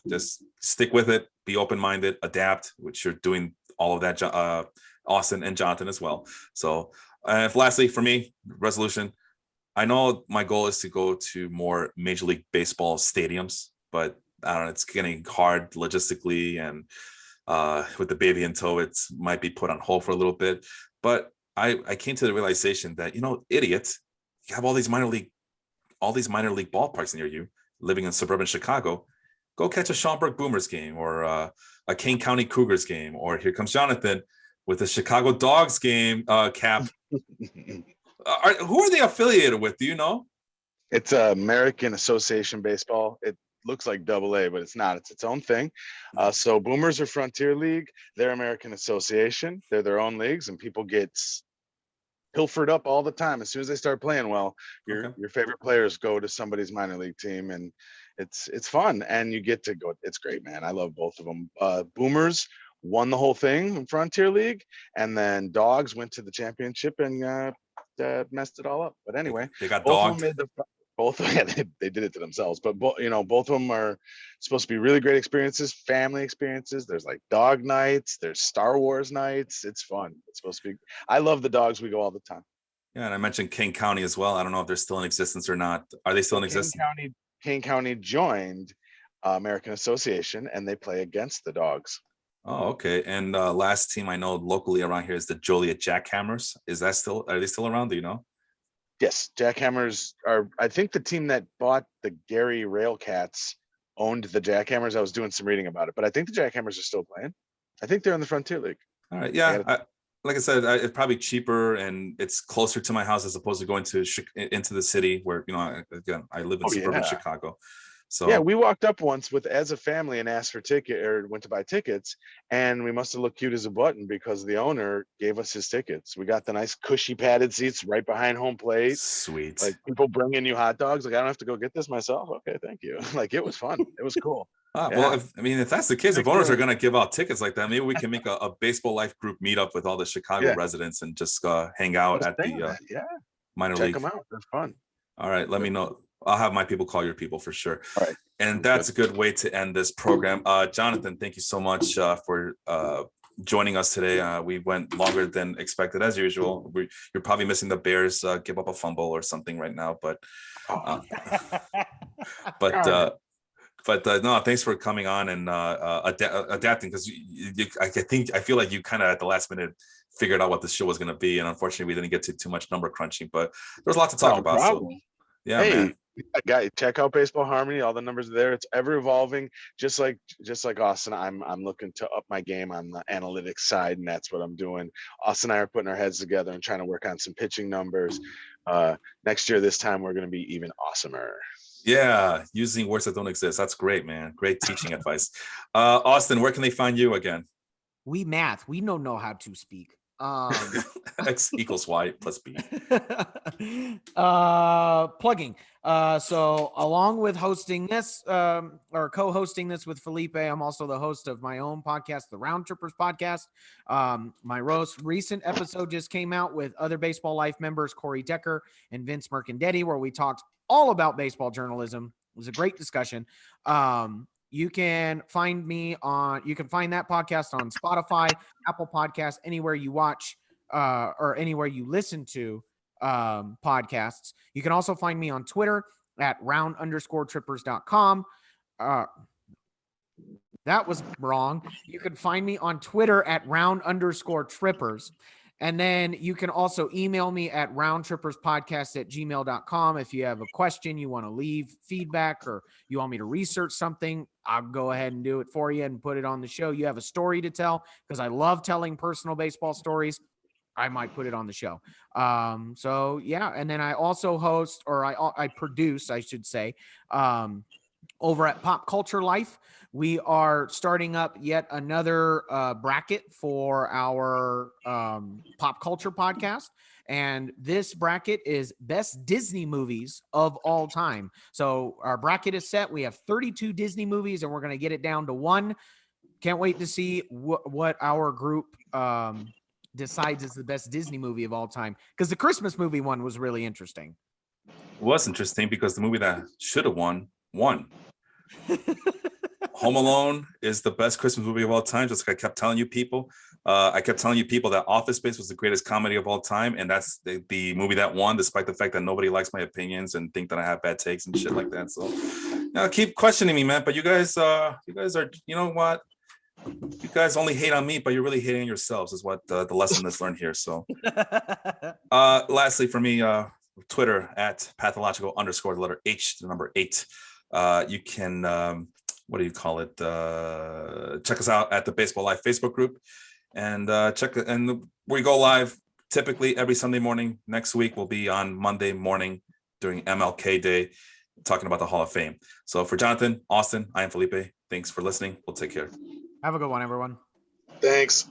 Just stick with it, be open-minded, adapt, which you're doing all of that, Austin and Jonathan as well. So lastly, for me, resolution, I know my goal is to go to more Major League Baseball stadiums, but I don't know, it's getting hard logistically, and with the baby in tow, it might be put on hold for a little bit. But I came to the realization that, idiots, you have all these minor league ballparks near you, living in suburban Chicago. Go catch a Schaumburg Boomers game, or a Kane County Cougars game, or here comes Jonathan with the Chicago Dogs game cap. Who are they affiliated with? Do you know? It's American Association Baseball. It looks like AA, but it's not. It's its own thing. So Boomers are Frontier League. They're American Association. They're their own leagues, and people get pilfered up all the time. As soon as they start playing well, your favorite players go to somebody's minor league team, and it's fun, and you get to go. It's great, man. I love both of them. Boomers won the whole thing in Frontier League, and then Dogs went to the championship and messed it all up. But anyway, they got both dogged. of them they did it to themselves. But both of them are supposed to be really great experiences, family experiences. There's like dog nights, there's Star Wars nights. It's fun. It's supposed to be. I love the Dogs. We go all the time. Yeah, and I mentioned Kane County as well. I don't know if they're still in existence or not. Are they still in existence? Kane County joined American Association, and they play against the Dogs. Oh, okay. And last team I know locally around here is the Joliet Jackhammers. Are they still around? Do you know? Yes, Jackhammers are, I think, the team that bought the Gary Railcats owned the Jackhammers. I was doing some reading about it, but I think the Jackhammers are still playing. I think they're in the Frontier League. All right. Yeah. Like I said, it's probably cheaper, and it's closer to my house as opposed to going into the city where, again, I live in suburban Chicago. So yeah, we walked up once as a family and asked for ticket or went to buy tickets, and we must have looked cute as a button because the owner gave us his tickets. We got the nice cushy padded seats right behind home plate. sweet. Like people bringing you hot dogs. Like I don't have to go get this myself. Okay, thank you. Like it was fun. It was cool. Well, if that's the case, if owners are Cool. going to give out tickets like that, maybe we can make a baseball life group meetup with all the Chicago Yeah. residents and just hang out I was at the thinking that, yeah, minor check league. them out. They're fun. All right, let me know. I'll have my people call your people for sure. All right. And that's a good way to end this program. Jonathan, thank you so much for joining us today. We went longer than expected as usual. You're probably missing the Bears give up a fumble or something right now, but no, thanks for coming on and adapting, because I feel like you kind of at the last minute figured out what the show was going to be, and unfortunately we didn't get to too much number crunching, but there's a lot to talk about. Problem. So yeah, hey, man. Guys, check out Baseball Harmony. All the numbers are there. It's ever evolving. Just like Austin, I'm looking to up my game on the analytics side, and that's what I'm doing. Austin and I are putting our heads together and trying to work on some pitching numbers. Next year, this time, we're going to be even awesomer. Yeah, using words that don't exist. That's great, man. Great teaching advice. Austin, where can they find you again? We don't know how to speak. X equals Y plus B. Plugging. So along with hosting this, or co-hosting this with Felipe, I'm also the host of my own podcast, the Round Trippers podcast. My most recent episode just came out with other Baseball Life members, Corey Decker and Vince Mercandetti, where we talked all about baseball journalism. It was a great discussion. You can find that podcast on Spotify, Apple Podcasts, anywhere you watch or anywhere you listen to podcasts. You can also find me on Twitter at round_trippers.com. That was wrong. You can find me on Twitter at round_trippers. And then you can also email me at roundtripperspodcast@gmail.com. If you have a question, you want to leave feedback, or you want me to research something, I'll go ahead and do it for you and put it on the show. You have a story to tell, because I love telling personal baseball stories, I might put it on the show. So yeah. And then I also host, or I produce, I should say, over at Pop Culture Life. We are starting up yet another bracket for our pop culture podcast. And this bracket is best Disney movies of all time. So our bracket is set. We have 32 Disney movies, and we're going to get it down to one. Can't wait to see what our group decides is the best Disney movie of all time, because the Christmas movie one was really interesting. It was interesting because the movie that should have won. Home Alone is the best Christmas movie of all time. Just like I kept telling you people. I kept telling you people that Office Space was the greatest comedy of all time, and that's the movie that won, despite the fact that nobody likes my opinions and think that I have bad takes and shit like that. So, keep questioning me, man. But you guys are, you know what? You guys only hate on me, but you're really hating on yourselves, is what the lesson is learned here. So, lastly, for me, Twitter at pathological_the letter H, the number 8. You can. What do you call it? Check us out at the Baseball Life Facebook group, and we go live typically every Sunday morning. Next week will be on Monday morning during MLK Day, talking about the Hall of Fame. So for Jonathan, Austin, I am Felipe. Thanks for listening. We'll take care. Have a good one, everyone. Thanks.